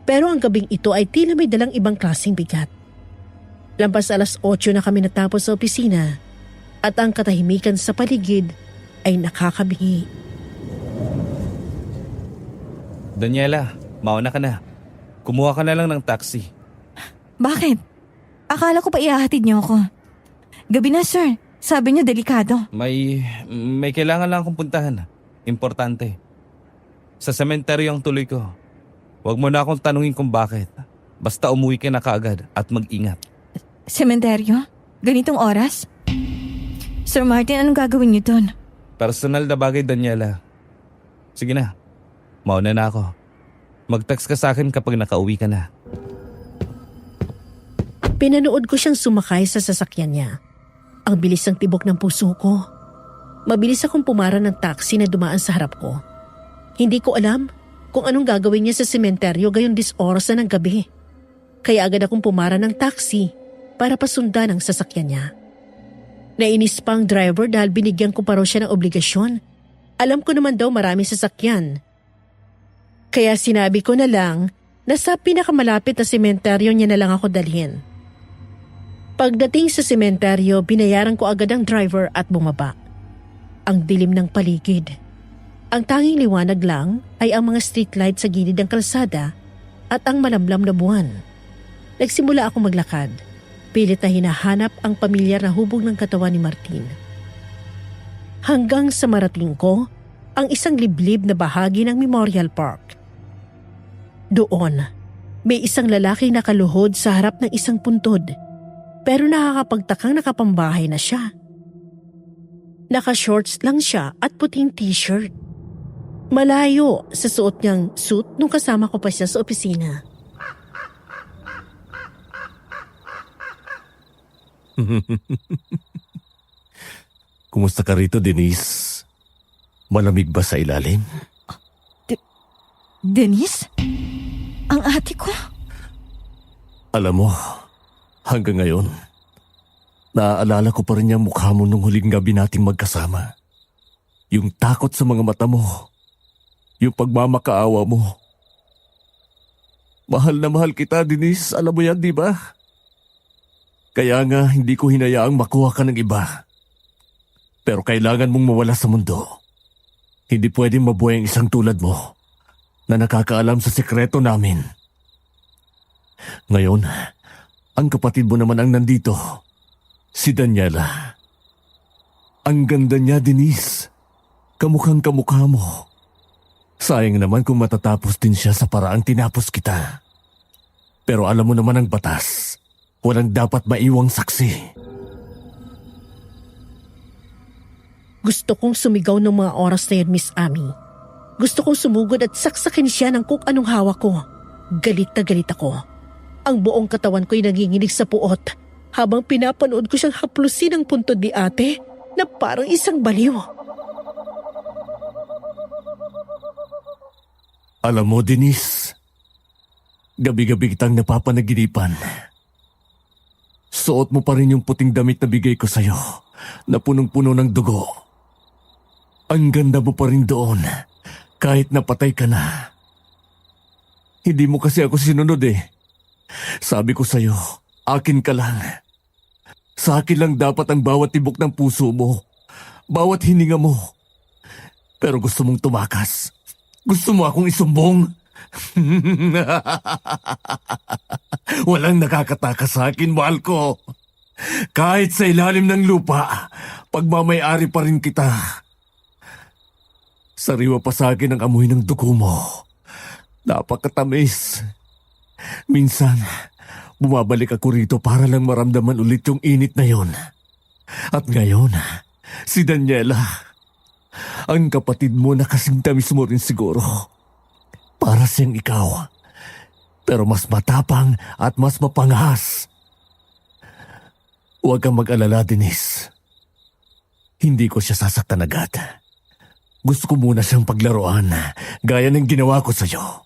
Pero ang gabing ito ay tila may dalang ibang klaseng bigat. Lampas 8:00 na kami natapos sa opisina at ang katahimikan sa paligid ay nakakabingi. Daniela, mauna ka na. Kumuha ka na lang ng taxi. Bakit? Akala ko pa ihahatid niyo ako. Gabi na, sir. Sabi niyo delikado. May kailangan lang akong puntahan. Importante. Sa sementeryo ang tuloy ko. Huwag mo na akong tanungin kung bakit. Basta umuwi ka na kaagad at mag-ingat. Sementeryo? Ganitong oras? Sir Martin, anong gagawin niyo doon? Personal na bagay, Daniela. Sige na. Mauna na ako. Mag-text ka sa akin kapag nakauwi ka na. Pinanood ko siyang sumakay sa sasakyan niya. Ang bilis ng tibok ng puso ko. Mabilis akong pumara ng taxi na dumaan sa harap ko. Hindi ko alam kung anong gagawin niya sa sementeryo gayon 10 oras na ng gabi. Kaya agad akong pumara ng taxi para pasundan ang sasakyan niya. Nainis pa ang driver dahil binigyan ko pa raw siya ng obligasyon. Alam ko naman daw marami sasakyan. Kaya sinabi ko na lang na sa pinakamalapit na sementeryo niya na lang ako dalhin. Pagdating sa sementeryo, binayaran ko agad ang driver at bumaba. Ang dilim ng paligid. Ang tanging liwanag lang ay ang mga streetlight sa gilid ng kalsada at ang malamlam na buwan. Nagsimula akong maglakad. Pilit na hinahanap ang pamilyar na hubog ng katawan ni Martin. Hanggang sa marating ko ang isang liblib na bahagi ng Memorial Park. Doon, may isang lalaki nakaluhod sa harap ng isang puntod. Pero nakakapagtakang nakapambahay na siya. Naka-shorts lang siya at puting t-shirt. Malayo sa suot niyang suit nung kasama ko pa siya sa opisina. Kumusta ka rito, Denise? Malamig ba sa ilalim? Denise? Ang ate ko? Alam mo, hanggang ngayon, naaalala ko pa rin yung mukha mo nung huling gabi nating magkasama. Yung takot sa mga mata mo. Yung pagmamakaawa mo. Mahal na mahal kita, Denise. Alam mo yan, di ba? Kaya nga, hindi ko hinayaang makuha ka ng iba. Pero kailangan mong mawala sa mundo. Hindi pwedeng mabuhay ang isang tulad mo na nakakaalam sa sekreto namin. Ngayon, ang kapatid mo naman ang nandito. Si Daniela. Ang ganda niya, Denise. Kamukhang kamukha mo. Sayang naman kung matatapos din siya sa paraang tinapos kita. Pero alam mo naman ang batas. Walang dapat maiwang saksi. Gusto kong sumigaw ng mga oras na yun, Miss Amy. Gusto kong sumugod at saksakin siya ng kung anong hawak ko. Galit na galit ako. Ang buong katawan ko'y nanginginig sa puot habang pinapanood ko siyang haplusin ang puntod ni ate na parang isang baliw. Alam mo, Denise, gabi-gabi kitang napapanaginipan. Suot mo pa rin yung puting damit na bigay ko sa'yo, na punong-puno ng dugo. Ang ganda mo pa rin doon, kahit napatay ka na. Hindi mo kasi ako sinunod eh. Sabi ko sa'yo, akin ka lang. Sa akin lang dapat ang bawat tibok ng puso mo, bawat hininga mo. Pero gusto mong tumakas. Gusto mo akong isumbong? Walang nakakatakas sa akin, mahal ko. Kahit sa ilalim ng lupa, pagmamayari pa rin kita. Sariwa pa sa akin ang amoy ng dugo mo. Napakatamis. Minsan, bumabalik ako rito para lang maramdaman ulit yung init na yon. At ngayon, si Daniela. Ang kapatid mo na kasing tamis mo rin siguro. Para siyang ikaw. Pero mas matapang at mas mapangahas. Huwag kang mag-alala, Denise. Hindi ko siya sasaktan agad. Gusto ko muna siyang paglaruan, gaya ng ginawa ko sa'yo.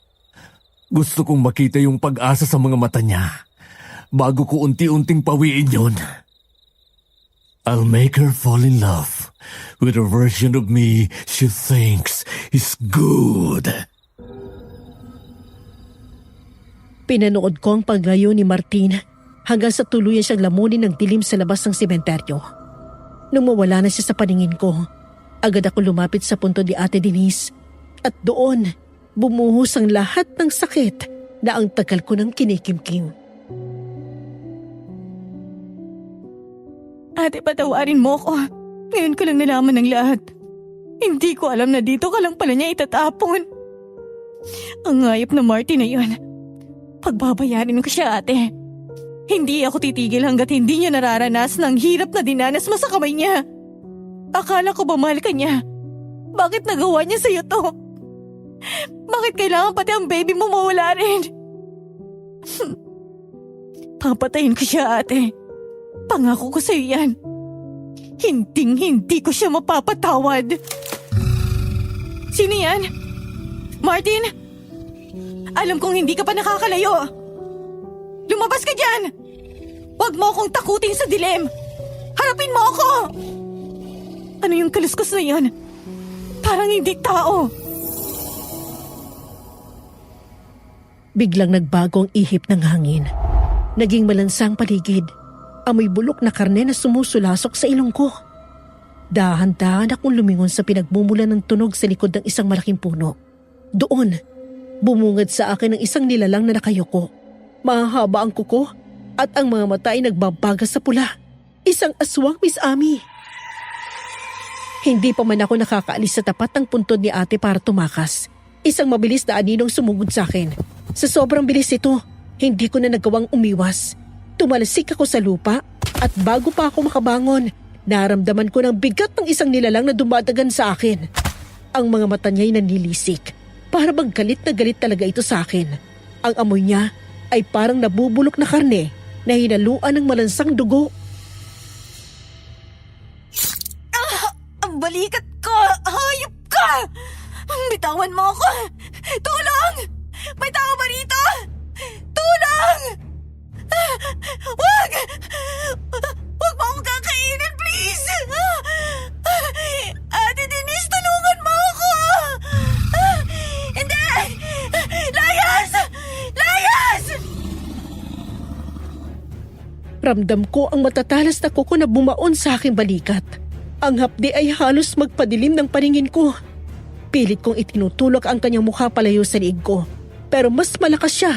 Gusto kong makita yung pag-asa sa mga mata niya, bago ko unti-unting pawiin yun. I'll make her fall in love with a version of me she thinks is good. Pinanood ko ang paglayo ni Martin hanggang sa tuluyan siyang lamunin ng dilim sa labas ng sementeryo. Nung mawala na siya sa paningin ko, agad ako lumapit sa punto ni Ate Denise At doon, bumuhos ang lahat ng sakit na ang tagal ko nang kinikimkim. Ate, patawarin mo ko. Ngayon ko lang nalaman ng lahat. Hindi ko alam na dito ka lang pala niya itatapon. Ang ngayop na Marty na yun. Pagbabayarin ko siya, ate. Hindi ako titigil hanggat hindi niya nararanas ng hirap na dinanas mo sa kamay niya. Akala ko ba mahal ka niya? Bakit nagawa niya sa'yo to? Bakit kailangan pati ang baby mo mawala rin? Papatayin ko siya, ate. Pangako ko sa'yo yan. Hindi ko siya mapapatawad. Sino yan? Martin? Alam kong hindi ka pa nakakalayo. Lumabas ka dyan! Huwag mo akong takutin sa dilim! Harapin mo ako! Ano yung kaluskos na yan? Parang hindi tao. Biglang nagbago ang ihip ng hangin. Naging malansang paligid. Amoy bulok na karne na sumusulasok sa ilong ko. Dahan-dahan akong lumingon sa pinagmumulan ng tunog sa likod ng isang malaking puno. Doon, bumungad sa akin ang isang nilalang na nakayoko. Mahahaba ang kuko at ang mga mata ay nagbabagas sa pula. Isang aswang, Miss Ami. Hindi pa man ako nakakaalis sa tapat ng puntod ni ate para tumakas. Isang mabilis na aninong sumugod sa akin. Sa sobrang bilis ito, hindi ko na nagawang umiwas. Tumalasik ako sa lupa at bago pa ako makabangon, naramdaman ko ng bigat ng isang nilalang na dumadagan sa akin. Ang mga mata niya'y nanilisik. Para bang galit na galit talaga ito sa akin. Ang amoy niya ay parang nabubulok na karne na hinaluan ng malansang dugo. Ang balikat ko! Hayop ka! Bitawan mo ako! Tulong! May tao ba rito? Tulong! Wag! Wag mo akong kakainin, please! Ate Denise, tulungan mo ako! Hindi! Layas! Layas! Ramdam ko ang matatalas na kuko na bumaon sa aking balikat. Ang hapdi ay halos magpadilim ng paningin ko. Pilit kong itinutulak ang kanyang mukha palayo sa liig ko. Pero mas malakas siya.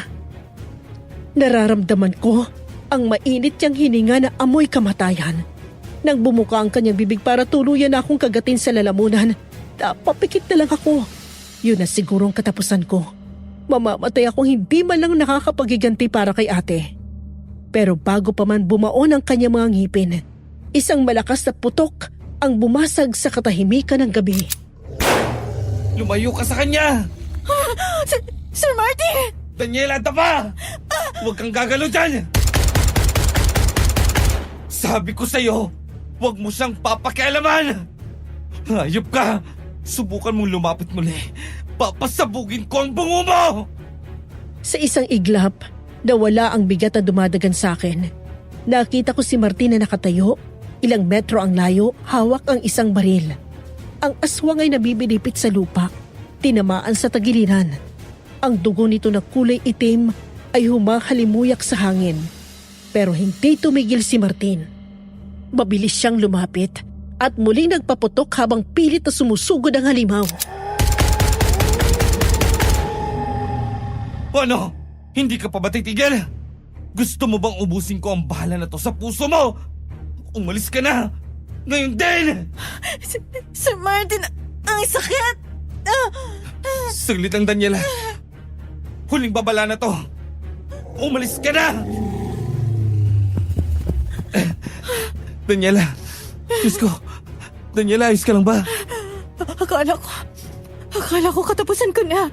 Nararamdaman ko ang mainit niyang hininga na amoy kamatayan. Nang bumuka ang kanyang bibig para tuluyan na akong kagatin sa lalamunan, napapikit na lang ako. Yun na sigurong katapusan ko. Mamamatay akong hindi man lang nakakapagiganti para kay ate. Pero bago pa man bumaon ang kanyang mga ngipin, isang malakas na putok ang bumasag sa katahimikan ng gabi. Lumayo ka sa kanya! Sir Marty! Daniela, tapa! Huwag kang gagalaw dyan! Sabi ko sa'yo, huwag mo siyang papakialaman! Hayop ka! Subukan mong lumapit muli. Papasabugin ko ang bungo mo! Sa isang iglap, nawala ang bigat na dumadagan sa akin. Nakita ko si Martin na nakatayo, ilang metro ang layo, hawak ang isang baril. Ang aswang ay nabibidipit sa lupa, tinamaan sa tagiliran. Ang dugo nito na kulay itim ay humahalimuyak sa hangin. Pero hindi tumigil si Martin. Mabilis siyang lumapit at muling nagpaputok habang pilit na sumusugod ang halimaw. Ano? Hindi ka pa ba titigil? Gusto mo bang ubusin ko ang bala na to sa puso mo? Umalis ka na! Ngayon din! Sir Martin, ang sakit! Saglit lang, Daniela. Huling babala na to. Umalis ka na! Daniela, Diyos ko. Daniela, ayos ka lang ba? Akala ko katapusan ko na.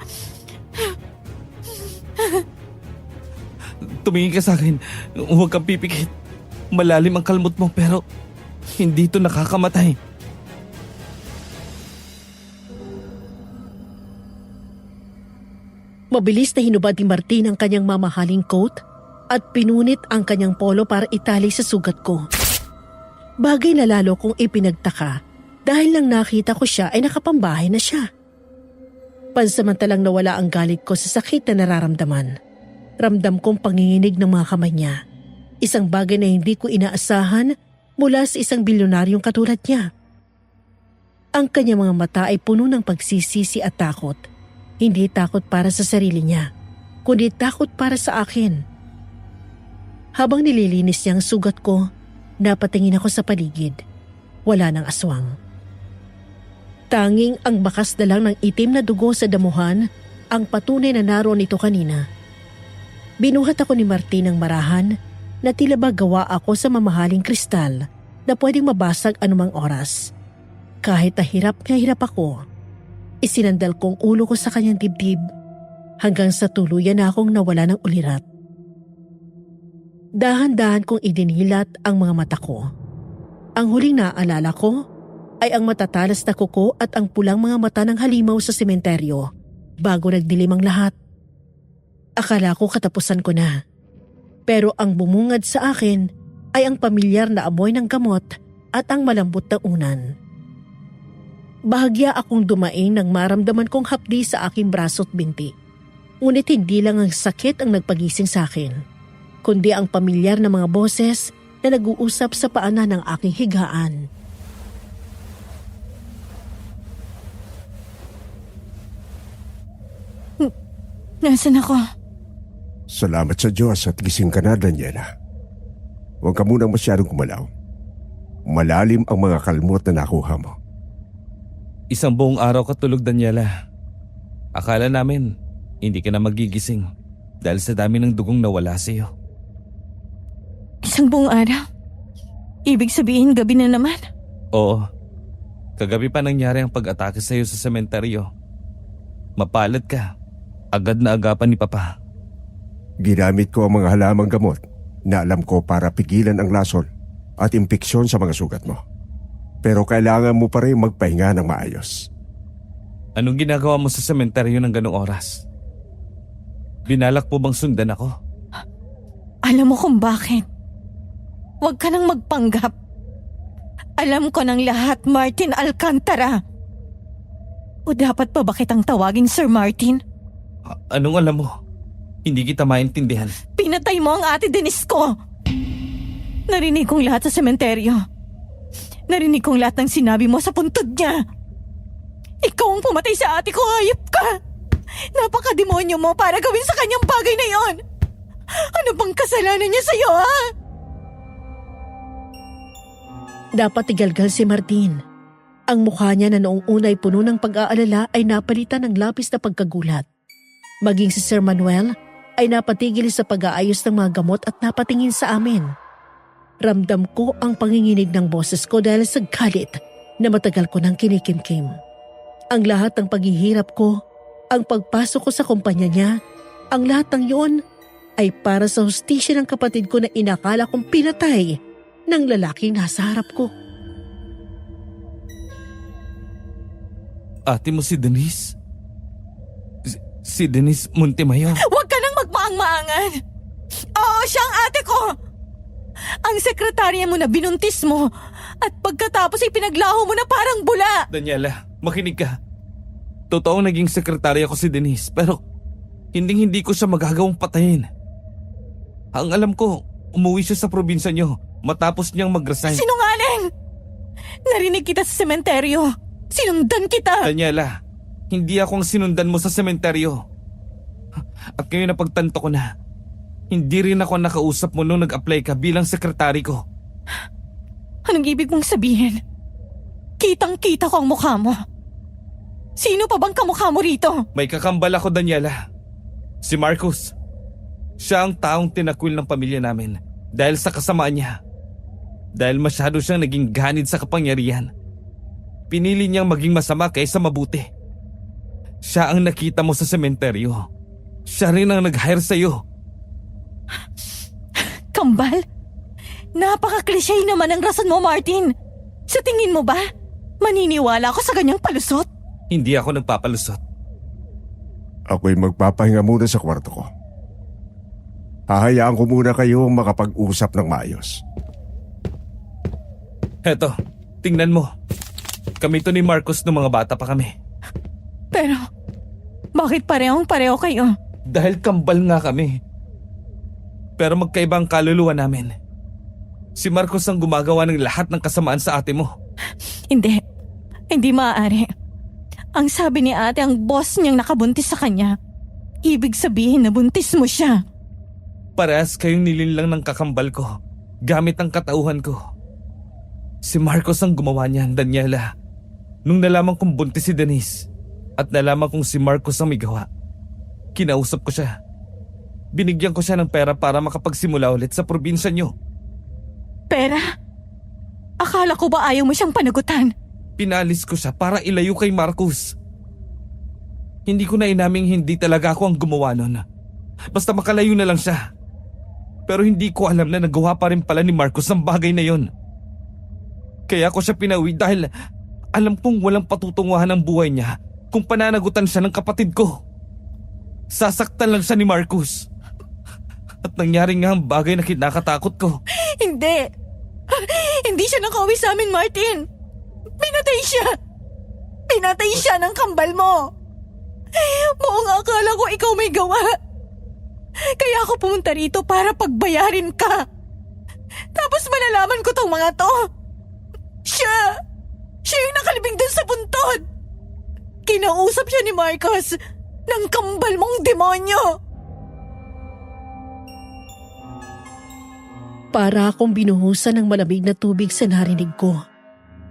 Tumingin ka sa akin. Huwag kang pipikit. Malalim ang kalmot mo pero hindi ito nakakamatay. Mabilis na hinubad ni Martin ang kanyang mamahaling coat at pinunit ang kanyang polo para itali sa sugat ko. Bagay na lalo kong ipinagtaka dahil nang nakita ko siya ay nakapambahay na siya. Pansamantalang nawala ang galit ko sa sakit na nararamdaman. Ramdam kong panginginig ng mga kamay niya. Isang bagay na hindi ko inaasahan mula sa isang bilyonaryong katulad niya. Ang kanyang mga mata ay puno ng pagsisisi at takot. Hindi takot para sa sarili niya, kundi takot para sa akin. Habang nililinis niya ang sugat ko, napatingin ako sa paligid. Wala nang aswang. Tanging ang bakas na lang ng itim na dugo sa damuhan ang patunay na naroon ito kanina. Binuhat ako ni Martin ng marahan na tila ba gawa ako sa mamahaling kristal na pwedeng mabasag anumang oras. Kahit na hirap ako, isinandal kong ulo ko sa kanyang dibdib hanggang sa tuluyan na akong nawala ng ulirat. Dahan-dahan kong idinilat ang mga mata ko. Ang huling naaalala ko ay ang matatalas na kuko at ang pulang mga mata ng halimaw sa sementeryo bago nagdilim ang lahat. Akala ko katapusan ko na. Pero ang bumungad sa akin ay ang pamilyar na amoy ng gamot at ang malambot na unan. Bahagya akong dumaing nang maramdaman kong hapdi sa aking braso at binti. Ngunit hindi lang ang sakit ang nagpagising sa akin, kundi ang pamilyar na mga boses na nag-uusap sa paanan ng aking higaan. Nasaan ako? Salamat sa Diyos at gising ka na, Daniela. Huwag ka munang masyadong kumalaw. Malalim ang mga kalmot na nakuha mo. Isang buong araw ka tulog, Daniela. Akala namin hindi ka na magigising dahil sa dami ng dugong nawala sa iyo. Isang buong araw? Ibig sabihin gabi na naman? Oo. Kagabi pa nangyari ang pag-atake sa iyo sa sementeryo. Mapalad ka. Agad na agapan ni Papa. Ginamit ko ang mga halamang gamot na alam ko para pigilan ang lasol at impeksyon sa mga sugat mo. Pero kailangan mo pa rin magpahinga ng maayos. Anong ginagawa mo sa sementeryo ng ganong oras? Binalak mo bang sundan ako? Alam mo kung bakit. Huwag ka nang magpanggap. Alam ko ng lahat, Martin Alcantara. O dapat pa ba kitang tawaging Sir Martin? Anong alam mo? Hindi kita maintindihan. Pinatay mo ang ate Denise ko. Narinig kong lahat sa sementeryo. Narinig kong lahat ng sinabi mo sa puntod niya. Ikaw ang pumatay sa ate ko, hayop ka! Napaka-demonyo mo para gawin sa kanyang bagay na yon! Ano bang kasalanan niya sa'yo, ha? Dapat igalgal si Martin. Ang mukha niya na noong unay puno ng pag-aalala ay napalitan ng labis na pagkagulat. Maging si Sir Manuel ay napatigil sa pag-aayos ng mga gamot at napatingin sa amin. Ramdam ko ang panginginig ng boses ko dahil sa galit na matagal ko nang kinikimkim. Ang lahat ng paghihirap ko, ang pagpasok ko sa kumpanya niya, ang lahat ng yun ay para sa hustisya ng kapatid ko na inakala kong pinatay ng lalaking nasa harap ko. Ate mo si Denise? Si Denise Montemayor? Huwag ka nang magmaang-maangan! Oo, siya ang ate ko! Ang sekretarya mo na binuntis mo at pagkatapos ay pinaglaho mo na parang bula! Daniela, makinig ka. Totoong naging sekretarya ko si Denise pero hindi ko siya magagawang patayin. Ang alam ko, umuwi siya sa probinsya niyo matapos niyang mag-resign. Sinungaling! Narinig kita sa sementeryo. Sinundan kita! Daniela, hindi ako ang sinundan mo sa sementeryo. At ngayon napagtanto ko na, hindi rin ako nakausap mo nung nag-apply ka bilang sekretary ko. Anong ibig mong sabihin? Kitang-kita ko ang mukha mo. Sino pa bang kamukha mo rito? May kakambal ako, Daniela. Si Marcus. Siya ang taong tinakwil ng pamilya namin dahil sa kasamaan niya. Dahil masyado siyang naging ganid sa kapangyarihan. Pinili niyang maging masama kaysa mabuti. Siya ang nakita mo sa sementeryo. Siya rin ang nag-hire sa'yo. Kambal? Napaka-cliche naman ang rason mo, Martin. Sa tingin mo ba, maniniwala ako sa ganyang palusot? Hindi ako nagpapalusot. Ako'y magpapahinga muna sa kwarto ko. Hahayaan ko muna kayo makapag-usap ng maayos. Heto, tingnan mo. Kami to ni Marcos nung mga bata pa kami. Pero, bakit parehong-pareho kayo? Dahil kambal nga kami. Pero magkaiba ang kaluluwa namin. Si Marcos ang gumagawa ng lahat ng kasamaan sa ate mo. Hindi. Hindi maaari. Ang sabi ni ate, ang boss niyang nakabuntis sa kanya. Ibig sabihin na buntis mo siya. Parehas kayong nilinlang ng kakambal ko gamit ang katauhan ko. Si Marcos ang gumawa niyan, Daniela. Nung nalaman kong buntis si Denise at nalaman kong si Marcos ang may gawa, kinausap ko siya. Binigyan ko siya ng pera para makapagsimula ulit sa probinsya niyo. Pera? Akala ko ba ayaw mo siyang panagutan? Pinalis ko siya para ilayo kay Marcos. Hindi ko na inaming hindi talaga ako ang gumawa nun. Basta makalayo na lang siya. Pero hindi ko alam na nagawa pa rin pala ni Marcos ang bagay na yon. Kaya ko siya pinauwi dahil alam kong walang patutunguhan ang buhay niya kung pananagutan siya ng kapatid ko. Sasaktan lang siya ni Marcos. At nangyari nga ang bagay na kinakatakot ko. Hindi. Hindi siya nakauwi sa amin, Martin. Pinatay siya. Pinatay siya ng kambal mo. Buong akala ko ikaw may gawa. Kaya ako pumunta rito para pagbayarin ka. Tapos malalaman ko tong mga to. Siya yung nakalibing dun sa buntod. Kinausap siya ni Marcos ng kambal mong demonyo. Para akong binuhusan ng malamig na tubig sa narinig ko.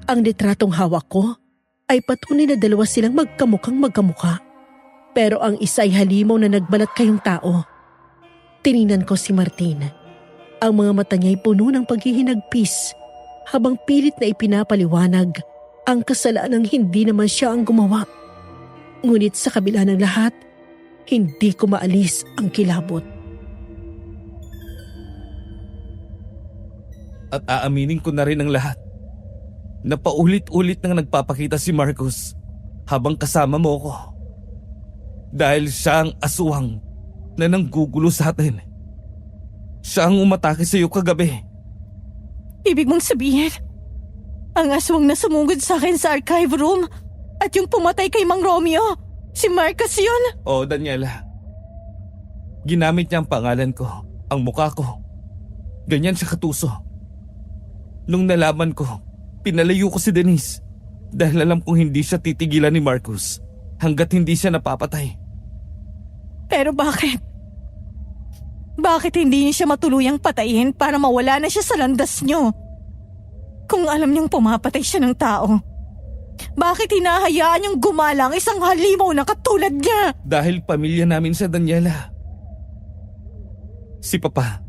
Ang litratong hawak ko ay patunay na dalawa silang magkamukhang magkamukha. Pero ang isa ay halimaw na nagbalat kayong tao. Tiningnan ko si Martin. Ang mga mata niya ay puno ng paghihinagpis habang pilit na ipinapaliwanag ang kasalanang hindi naman siya ang gumawa. Ngunit sa kabila ng lahat, hindi ko maalis ang kilabot. At aaminin ko na rin ang lahat. Na paulit-ulit nang nagpapakita si Marcos habang kasama mo ko. Dahil siya ang aswang na nanggugulo sa atin. Siya ang umatake sa iyo kagabi. Ibig mong sabihin, ang aswang na sumugod sa akin sa archive room at yung pumatay kay Mang Romeo, si Marcos yun? Oo, Daniela. Ginamit niya ang pangalan ko, ang mukha ko. Ganyan siya katuso. Nung nalaman ko, pinalayo ko si Denise dahil alam kong hindi siya titigilan ni Marcos hanggat hindi siya napapatay. Pero bakit? Bakit hindi niyo siya matuluyang patayin para mawala na siya sa landas niyo? Kung alam niyong pumapatay siya ng tao, bakit hinahayaan niyong gumala ang isang halimaw na katulad niya? Dahil pamilya namin sa Daniela. Si Papa,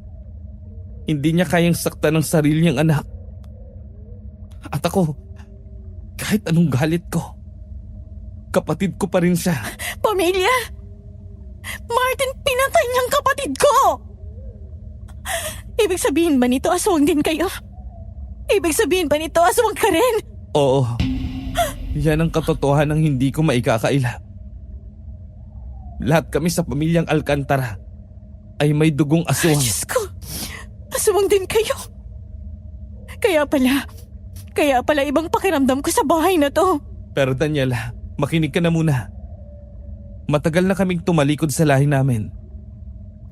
hindi niya kayang saktan ng sarili niyang anak. At ako, kahit anong galit ko, kapatid ko pa rin siya. Pamilya? Martin, pinatay niyang kapatid ko! Ibig sabihin ba nito aswang din kayo? Ibig sabihin ba nito aswang ka rin? Oo. Yan ang katotohanan ng hindi ko maikakaila. Lahat kami sa pamilyang Alcantara ay may dugong aswang. Diyos ko, aswang din kayo. Kaya pala ibang pakiramdam ko sa bahay na to. Pero Daniela, makinig ka na muna. Matagal na kaming tumalikod sa lahi namin.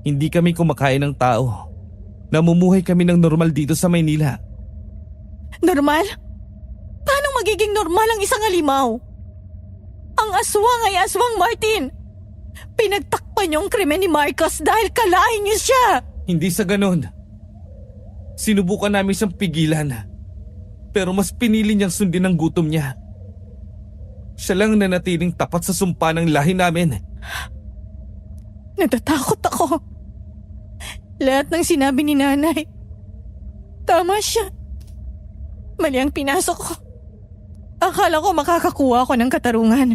Hindi kami kumakain ng tao. Namumuhay kami ng normal dito sa Maynila. Normal? Paano magiging normal ang isang halimaw? Ang aswang ay aswang, Martin. Pinagtakpan niyo ang krimen ni Marcos dahil kalain niyo siya. Hindi sa ganon. Sinubukan namin siyang pigilan. Pero mas pinili niyang sundin ang gutom niya. Siya lang nanatiling tapat sa sumpa ng lahi namin. Natatakot ako. Lahat ng sinabi ni nanay. Tama siya. Mali ang pinasok ko. Akala ko makakakuha ako ng katarungan.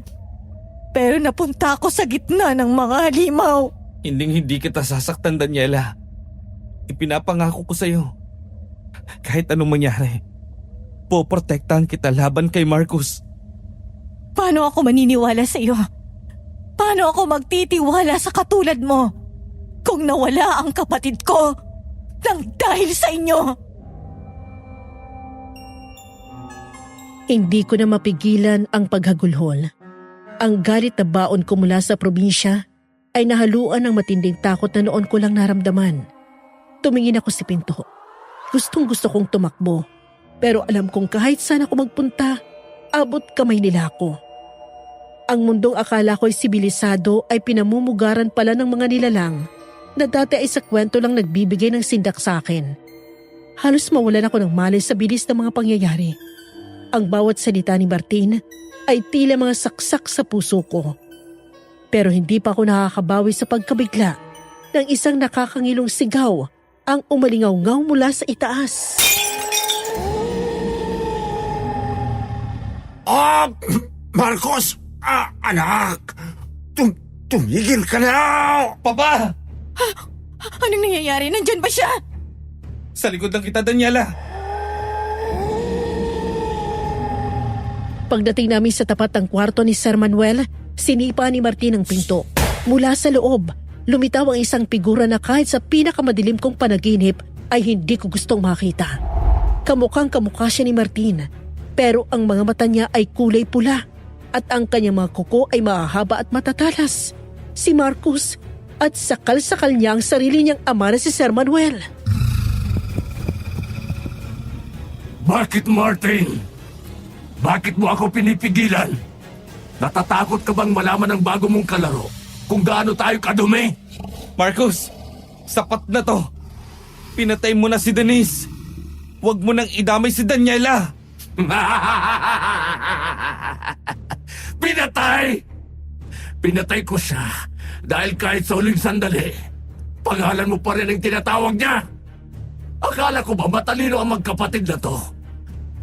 Pero napunta ako sa gitna ng mga halimaw. Hindi kita sasaktan, Daniela. Ipinapangako ko sa'yo. Kahit anong mangyari, poprotektahan kita laban kay Marcos. Paano ako maniniwala sa iyo? Paano ako magtitiwala sa katulad mo kung nawala ang kapatid ko nang dahil sa inyo? Hindi ko na mapigilan ang paghagulhol. Ang galit na baon ko mula sa probinsya ay nahaluan ng matinding takot na noon ko lang naramdaman. Tumingin ako sa pinto. Gustong gusto kong tumakbo. Pero alam kong kahit saan ako magpunta, abot kamay nila ako. Ang mundong akala ko'y sibilisado ay pinamumugaran pala ng mga nilalang na dati ay sa kwento lang nagbibigay ng sindak sa akin. Halos mawalan ako ng malay sa bilis ng mga pangyayari. Ang bawat salita ni Martin ay tila mga saksak sa puso ko. Pero hindi pa ako nakakabawi sa pagkabigla ng isang nakakangilong sigaw ang umalingaw-ngaw mula sa itaas. Marcos! Anak! Tumigil ka na! Papa! Anong nangyayari? Nandyan ba siya? Sa likod lang kita, Daniela. Pagdating namin sa tapat ng kwarto ni Sir Manuel, sinipa ni Martin ang pinto. Mula sa loob, lumitaw ang isang figura na kahit sa pinakamadilim kong panaginip ay hindi ko gustong makita. Kamukhang kamukha siya ni Martin, pero ang mga mata niya ay kulay pula at ang kanyang mga kuko ay mahahaba at matatalas. Si Marcos, at sakal-sakal niya ang sarili niyang ama na si Sir Manuel. Bakit, Martin? Bakit mo ako pinipigilan? Natatakot ka bang malaman ng bago mong kalaro kung gaano tayo kadumi? Marcos, sapat na to. Pinatay mo na si Denise. Huwag mo nang idamay si Daniela. Pinatay! Pinatay ko siya dahil kahit sa huling sandali, pangalan mo pa rin ang tinatawag niya. Akala ko ba matalino ang magkapatid na to?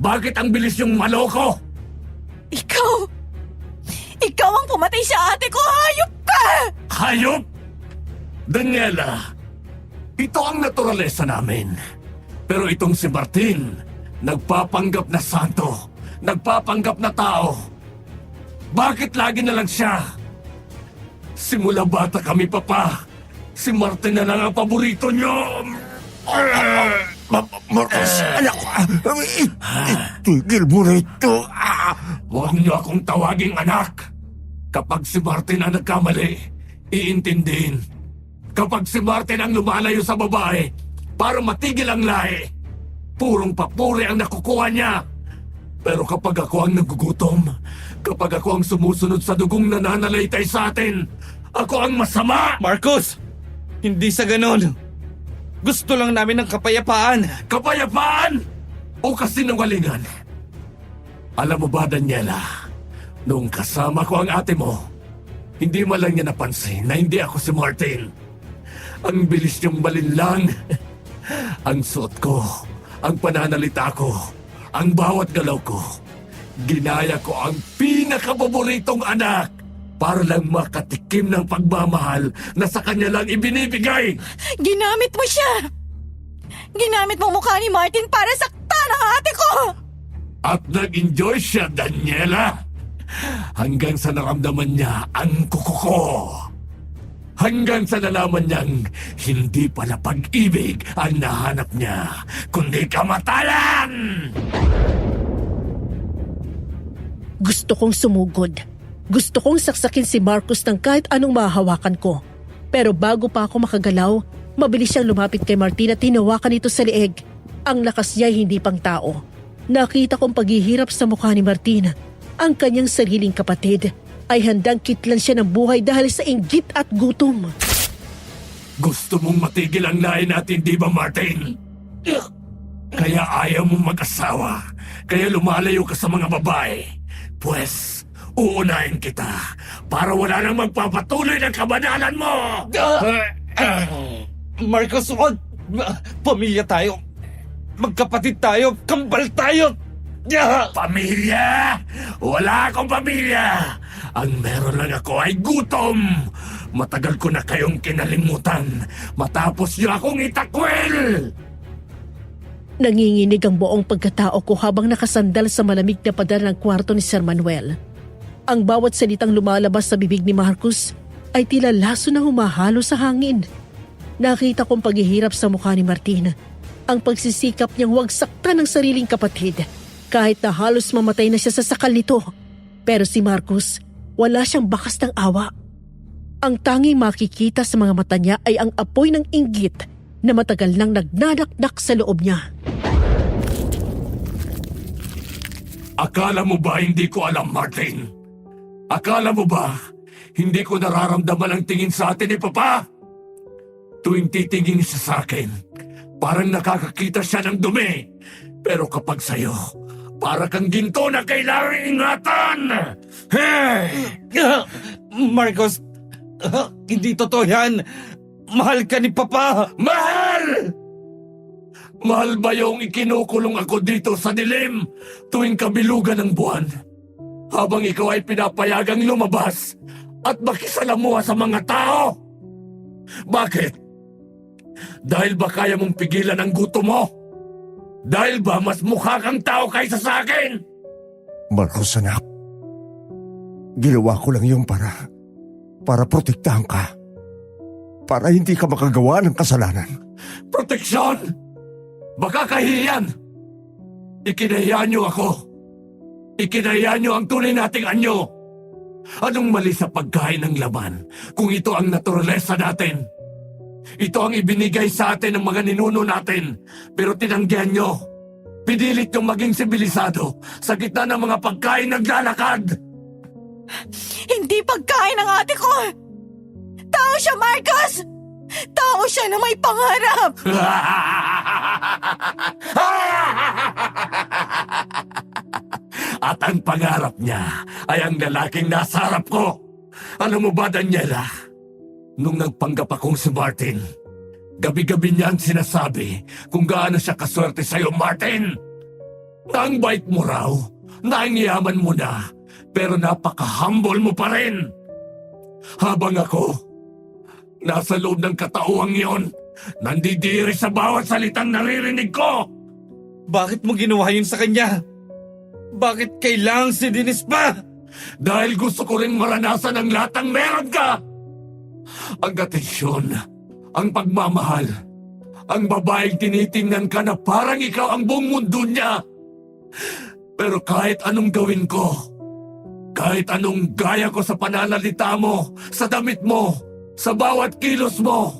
Bakit ang bilis yung maloko? Ikaw! Ikaw ang pumatay sa ate ko! Hayop ka! Hayop! Daniela, ito ang naturalesa namin. Pero itong si Martin, nagpapanggap na santo, nagpapanggap na tao. Bakit lagi na lang siya? Simula bata kami, Papa. Si Martin na lang ang paborito niyo. Marcos, anak ko! Itigil mo na ito! Huwag niyo akong tawaging anak. Kapag si Martin ang nagkamali, iintindihin. Kapag si Martin ang lumalayo sa babae para matigil ang lahi, purong papuri ang nakukuha niya. Pero kapag ako ang nagugutom, kapag ako ang sumusunod sa dugong nananalaytay sa atin, ako ang masama! Marcos, hindi sa ganon. Gusto lang namin ng kapayapaan. Kapayapaan o kasinungalingan? Alam mo ba, Daniela, nung kasama ko ang ate mo, hindi man lang niya napansin na hindi ako si Martin. Ang bilis niyang malinlang. Ang suot ko, ang pananalita ko, ang bawat galaw ko. Ginaya ko ang pinakapaboritong anak para lang makatikim ng pagmamahal na sa kanya lang ibinibigay. Ginamit mo siya! Ginamit mo mukha ni Martin para saktan ang ate ko! At nag-enjoy siya, Daniela. Hanggang sa naramdaman niya ang kuko ko. Hanggang sa nalaman niyang hindi pala pag-ibig ang nahanap niya, kundi kamatayan! Gusto kong sumugod. Gusto kong saksakin si Marcos ng kahit anong mahahawakan ko. Pero bago pa ako makagalaw, mabilis siyang lumapit kay Martin at hinawakan ito sa leeg. Ang lakas niya ay hindi pang tao. Nakita kong paghihirap sa mukha ni Martin. Ang kanyang sariling kapatid ay handang kitlan siya ng buhay dahil sa inggit at gutom. Gusto mong matigil ang lahi natin, di ba, Martin? Kaya ayaw mong mag-asawa. Kaya lumalayo ka sa mga babae. Pwes, uunahin kita para wala nang magpapatuloy ng kabanalan mo! Marcos, wag. Pamilya tayo. Magkapatid tayo. Kambal tayo. Pamilya? Wala akong pamilya. Ang meron lang ako ay gutom. Matagal ko na kayong kinalimutan matapos niyo akong itakwil. Nanginginig ang buong pagkatao ko habang nakasandal sa malamig na pader ng kwarto ni Sir Manuel. Ang bawat salitang lumalabas sa bibig ni Marcos ay tila laso na humahalo sa hangin. Nakita kong paghihirap sa mukha ni Martin. Ang pagsisikap niyang huwag saktan ng sariling kapatid. Kahit na halos mamatay na siya sa sakal nito. Pero si Marcos, wala siyang bakas ng awa. Ang tanging makikita sa mga mata niya ay ang apoy ng inggit na matagal nang nagnanaknak sa loob niya. Akala mo ba hindi ko alam, Martin? Akala mo ba hindi ko nararamdaman ang tingin sa atin ni Papa? Tuwing titingin siya sa akin, parang nakakakita siya ng dumi. Pero kapag sa'yo, para kang ginto na kailangang ingatan! Hey! Marcos, hindi totoo yan. Mahal ka ni Papa. Mahal! Mahal ba yung ikinukulong ako dito sa dilim tuwing kabilugan ng buwan? Habang ikaw ay pinapayagang lumabas at makisalamuha sa mga tao? Bakit? Dahil ba kaya mong pigilan ang gutom mo? Dahil ba mas mukha kang tao kaysa sa akin? Marcos, anak. Ginawa ko lang yung para protektahan ka. Para hindi ka makagawa ng kasalanan. Proteksyon! Baka kahihiyan! Ikinahiyan niyo ako. Ikinahiyan niyo ang tunay nating anyo. Anong mali sa pagkain ng laman kung ito ang naturalesa natin? Ito ang ibinigay sa atin ng mga ninuno natin, pero tinanggihan nyo. Pinilit nyo maging sibilisado sa gitna ng mga pagkain naglalakad. Hindi pagkain ng ate ko! Tao siya, Marcos! Tao siya na may pangarap! At ang pangarap niya ay ang lalaking nasa harap ko. Alam mo ba, Daniela? Nung nagpanggap akong si Martin, gabi-gabi niya ang sinasabi kung gaano siya kaswerte sa'yo, Martin. Na ang bait mo raw, na ang yaman mo na, pero napaka-humble mo pa rin. Habang ako, nasa loob ng katauhang yon, nandidiri sa bawat salitang naririnig ko. Bakit mo ginawa yun sa kanya? Bakit kailangang si Denise pa? Dahil gusto ko rin maranasan ang lahat ng meron ka. Ang atensyon, ang pagmamahal, ang babaeng tinitingnan ka na parang ikaw ang buong mundo niya. Pero kahit anong gawin ko, kahit anong gaya ko sa pananalita mo, sa damit mo, sa bawat kilos mo,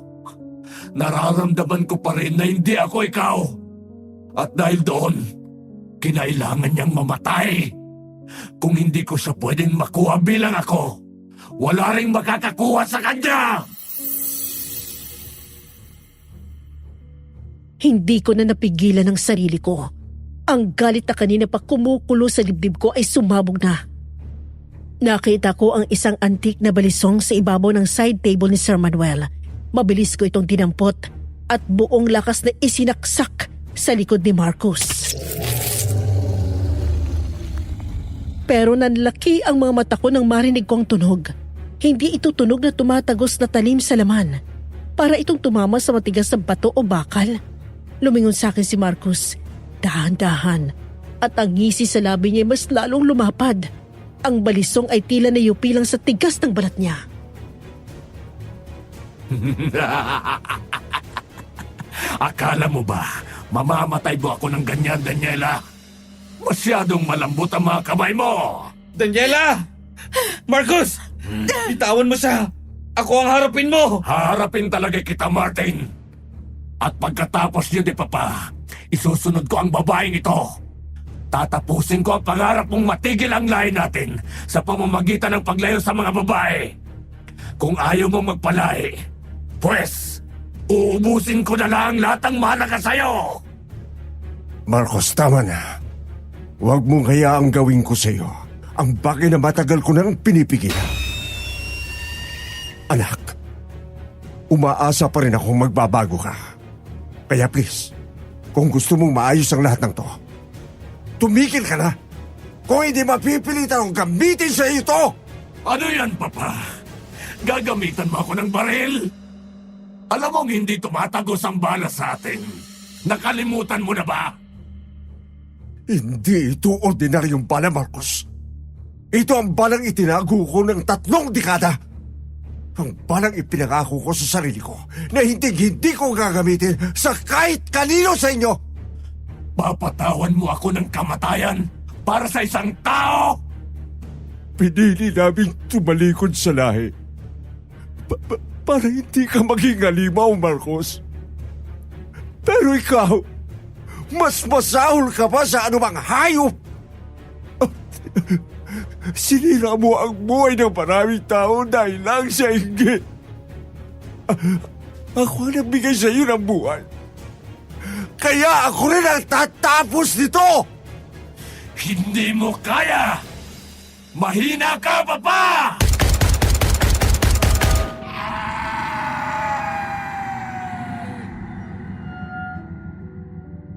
nararamdaman ko pa rin na hindi ako ikaw. At dahil doon, kinailangan niyang mamatay. Kung hindi ko siya pwedeng makuha bilang ako, wala ring makakakuha sa kanya! Hindi ko na napigilan ang sarili ko. Ang galit na kanina pa kumukulo sa dibdib ko ay sumabog na. Nakita ko ang isang antik na balisong sa ibabaw ng side table ni Sir Manuel. Mabilis ko itong dinampot at buong lakas na isinaksak sa likod ni Marcos. Pero nanlaki ang mga mata ko nang marinig ko ang tunog. Hindi ito tunog na tumatagos na talim sa laman. Para itong tumama sa matigas na bato o bakal. Lumingon sa akin si Marcos, dahan-dahan. At ang ngisi sa labi niya mas lalong lumapad. Ang balisong ay tila nayupi lang sa tigas ng balat niya. Akala mo ba, mamamatay mo ako ng ganyan, Daniela? Masyadong malambot ang mga kamay mo! Daniela! Marcos! Bitawan mo siya! Ako ang harapin mo! Harapin talaga kita, Martin! At pagkatapos niyo di Papa, isusunod ko ang babaeng ito. Tatapusin ko ang pangarap mong matigil ang lahi natin sa pamamagitan ng paglayo sa mga babae. Kung ayaw mong magpalahi, pues, uubusin ko na lang lahat ng mahalaga sa'yo! Marcos, tama na. Huwag mong hayaang gawin ko sa'yo ang bagay na matagal ko nang pinipigilan. Anak, umaasa pa rin akong magbabago ka. Kaya please, kung gusto mong maayos ang lahat ng to, tumigil ka na. Kung hindi mapipilitan akong gamitin sa iyo to! Ano yan, Papa? Gagamitan mo ako ng baril? Alam mong hindi tumatagos ang bala sa atin. Nakalimutan mo na ba? Hindi ito ordinaryong bala, Marcos. Ito ang balang itinago ko ng 3 dekada. Ang balang ipinangako ko sa sarili ko na hindi ko gagamitin sa kahit kanino sa inyo. Papatawan mo ako ng kamatayan para sa isang tao? Pinili namin tumalikod sa lahi. Para hindi ka maging halimaw, Marcos. Pero ikaw, mas masahol ka pa sa anumang hayop. Sinira mo ang buhay ng maraming tao dahil lang sa inggit. Ako ang nagbigay sa iyo ng buhay. Kaya ako rin ang tatapos nito! Hindi mo kaya! Mahina ka, Papa!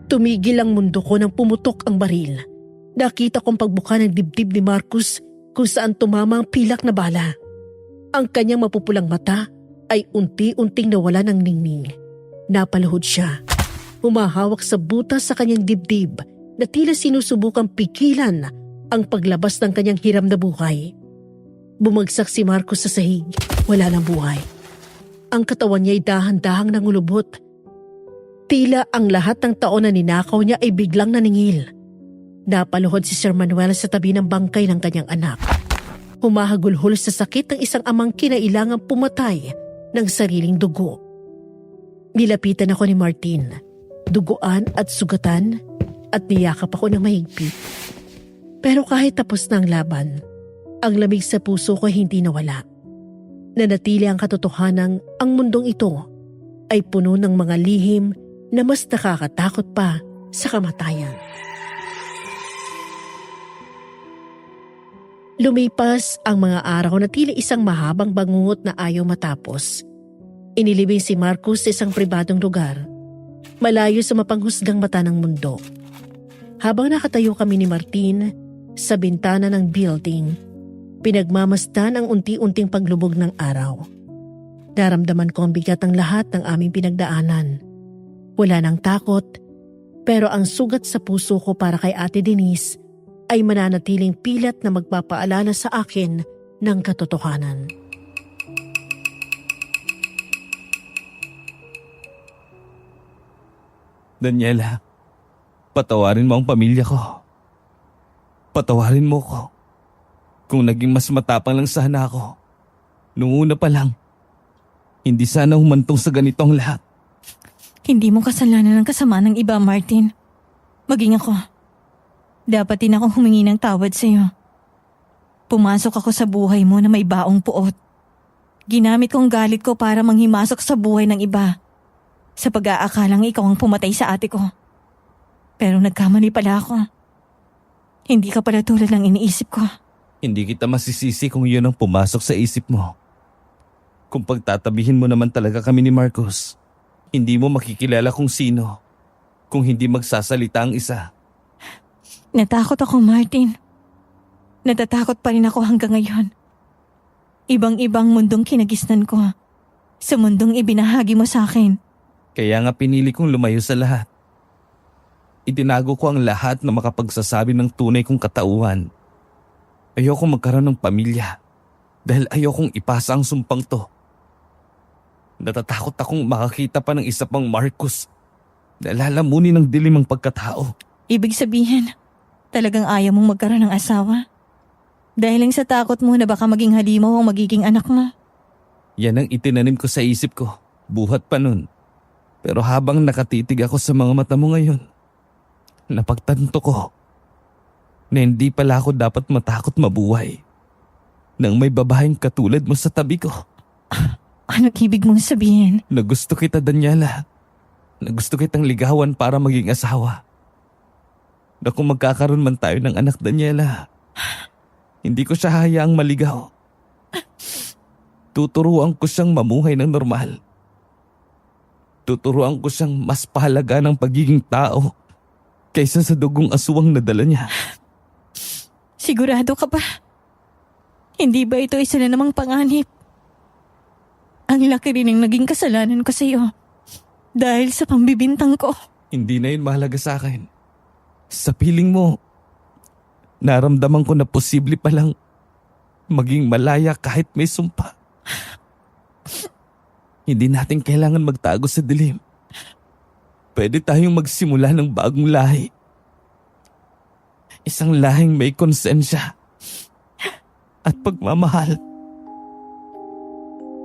Tumigil ang mundo ko nang pumutok ang baril. Nakita kong pagbuka ng dibdib ni Marcus kung saan tumama ang pilak na bala. Ang kanyang mapupulang mata ay unti-unting nawala ng ningning. Napaluhod siya. Humahawak sa butas sa kanyang dibdib na tila sinusubukang pigilan ang paglabas ng kanyang hiram na buhay. Bumagsak si Marcus sa sahig. Wala ng buhay. Ang katawan niya ay dahan-dahang nangulubot. Tila ang lahat ng taon na ninakaw niya ay biglang naningil. Napaluhod si Sir Manuel sa tabi ng bangkay ng kanyang anak. Humahagulhol sa sakit ng isang amang kinailangang pumatay ng sariling dugo. Nilapitan ako ni Martin, duguan at sugatan, at niyakap ako ng mahigpit. Pero kahit tapos na ang laban, ang lamig sa puso ko hindi nawala. Nanatili ang katotohanang ang mundong ito ay puno ng mga lihim na mas nakakatakot pa sa kamatayan. Lumipas ang mga araw na tila isang mahabang bangungot na ayaw matapos. Inilibing si Marcus sa isang pribadong lugar, malayo sa mapanghusgang mata ng mundo. Habang nakatayo kami ni Martin sa bintana ng building, pinagmamasdan ang unti-unting paglubog ng araw. Naramdaman ko ang bigat ng lahat ng aming pinagdaanan. Wala nang takot, pero ang sugat sa puso ko para kay Ate Denise ay mananatiling pilat na magpapaalala sa akin ng katotohanan. Daniela, patawarin mo ang pamilya ko. Patawarin mo ko. Kung naging mas matapang lang sana ako, noong una pa lang, hindi sana humantong sa ganitong lahat. Hindi mo kasalanan ng kasama ng iba, Martin. Maging ako. Dapat din akong humingi ng tawad sa'yo. Pumasok ako sa buhay mo na may baong puot. Ginamit ko ang galit ko para manghimasok sa buhay ng iba. Sa pag-aakalang ikaw ang pumatay sa ate ko. Pero nagkamali pala ako. Hindi ka pala tulad ng iniisip ko. Hindi kita masisisi kung yun ang pumasok sa isip mo. Kung pagtatabihin mo naman talaga kami ni Marcos, hindi mo makikilala kung sino, kung hindi magsasalita ang isa. Natakot ako, Martin. Natatakot pa rin ako hanggang ngayon. Ibang-ibang mundong kinagisnan ko sa mundong ibinahagi mo sa akin. Kaya nga pinili kong lumayo sa lahat. Itinago ko ang lahat na makapagsasabi ng tunay kong katauhan. Ayokong magkaroon ng pamilya dahil ayokong ipasa ang sumpang to. Natatakot akong makakita pa ng isa pang Marcos na lalamunin ng dilim ang pagkatao. Ibig sabihin, talagang ayaw mong magkaroon ng asawa? Dahil lang sa takot mo na baka maging halimaw ang magiging anak mo? Yan ang itinanim ko sa isip ko, buhat pa nun. Pero habang nakatitig ako sa mga mata mo ngayon, napagtanto ko na hindi pala ako dapat matakot mabuhay nang may babaeng katulad mo sa tabi ko. Anong ibig mong sabihin? Na gusto kita, Daniela. Na gusto kitang ligawan para maging asawa. Na kung magkakaroon man tayo ng anak, Daniela, hindi ko siya hayaang maligaw. Tuturuan ko siyang mamuhay ng normal. Tuturuan ko siyang mas pahalaga ng pagiging tao kaysa sa dugong aswang na dala niya. Sigurado ka ba? Hindi ba ito isa na namang panganib? Ang laki rin ng naging kasalanan ko sa iyo dahil sa pambibintang ko. Hindi na yun mahalaga sa akin. Sa piling mo, naramdaman ko na posible palang maging malaya kahit may sumpa. Hindi natin kailangan magtago sa dilim. Pwede tayong magsimula ng bagong lahi. Isang lahing may konsensya at pagmamahal.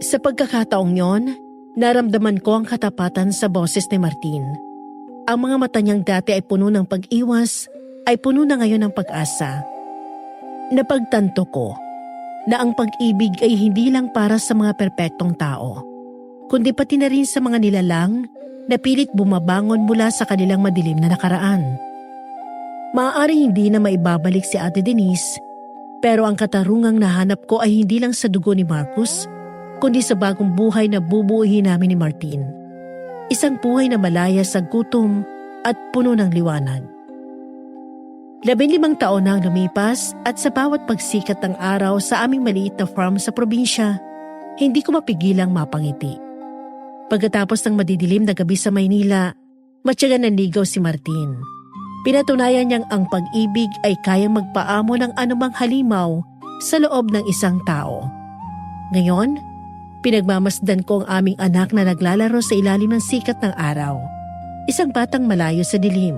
Sa pagkakataong yon, naramdaman ko ang katapatan sa boses ni Martin. Ang mga mata niyang dati ay puno ng pag-iwas, ay puno na ngayon ng pag-asa. Napagtanto ko na ang pag-ibig ay hindi lang para sa mga perpektong tao, kundi pati na rin sa mga nilalang na pilit bumabangon mula sa kanilang madilim na nakaraan. Maaaring hindi na maibabalik si Ate Denise, pero ang katarungang nahanap ko ay hindi lang sa dugo ni Marcus, kundi sa bagong buhay na bubuuhin namin ni Martin. Isang buhay na malaya sa gutom at puno ng liwanag. 15 taon na ang lumipas at sa bawat pagsikat ng araw sa aming maliit na farm sa probinsya, hindi ko mapigilang mapangiti. Pagkatapos ng madidilim na gabi sa Maynila, matyagang nanligaw si Martin. Pinatunayan niyang ang pag-ibig ay kayang magpaamo ng anumang halimaw sa loob ng isang tao. Ngayon, pinagmamasdan ko ang aming anak na naglalaro sa ilalim ng sikat ng araw. Isang batang malayo sa dilim,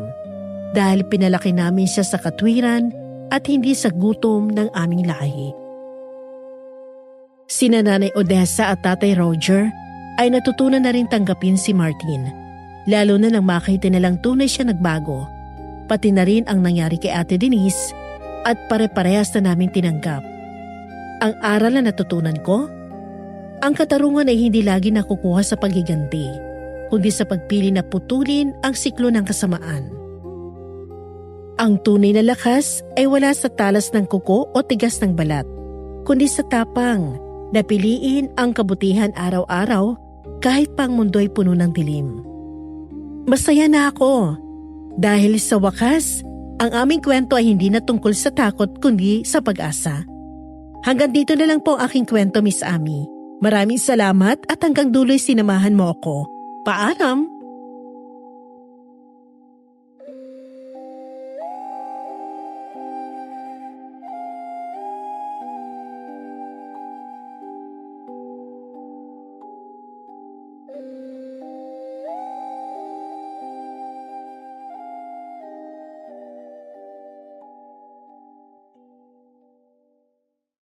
dahil pinalaki namin siya sa katwiran at hindi sa gutom ng aming lahi. Sina Nanay Odessa at Tatay Roger ay natutunan na rin tanggapin si Martin, lalo na nang makita nilang tunay siya nagbago, pati na rin ang nangyari kay Ate Denise at pare-parehas na namin tinanggap. Ang aral na natutunan ko? Ang katarungan ay hindi lagi nakukuha sa paghiganti, kundi sa pagpili na putulin ang siklo ng kasamaan. Ang tunay na lakas ay wala sa talas ng kuko o tigas ng balat, kundi sa tapang na piliin ang kabutihan araw-araw kahit pa ang mundo'y puno ng dilim. Masaya na ako dahil sa wakas, ang aming kwento ay hindi na tungkol sa takot kundi sa pag-asa. Hanggang dito na lang po ang aking kwento, Miss Amy. Maraming salamat at hanggang dulo'y sinamahan mo ako. Paalam!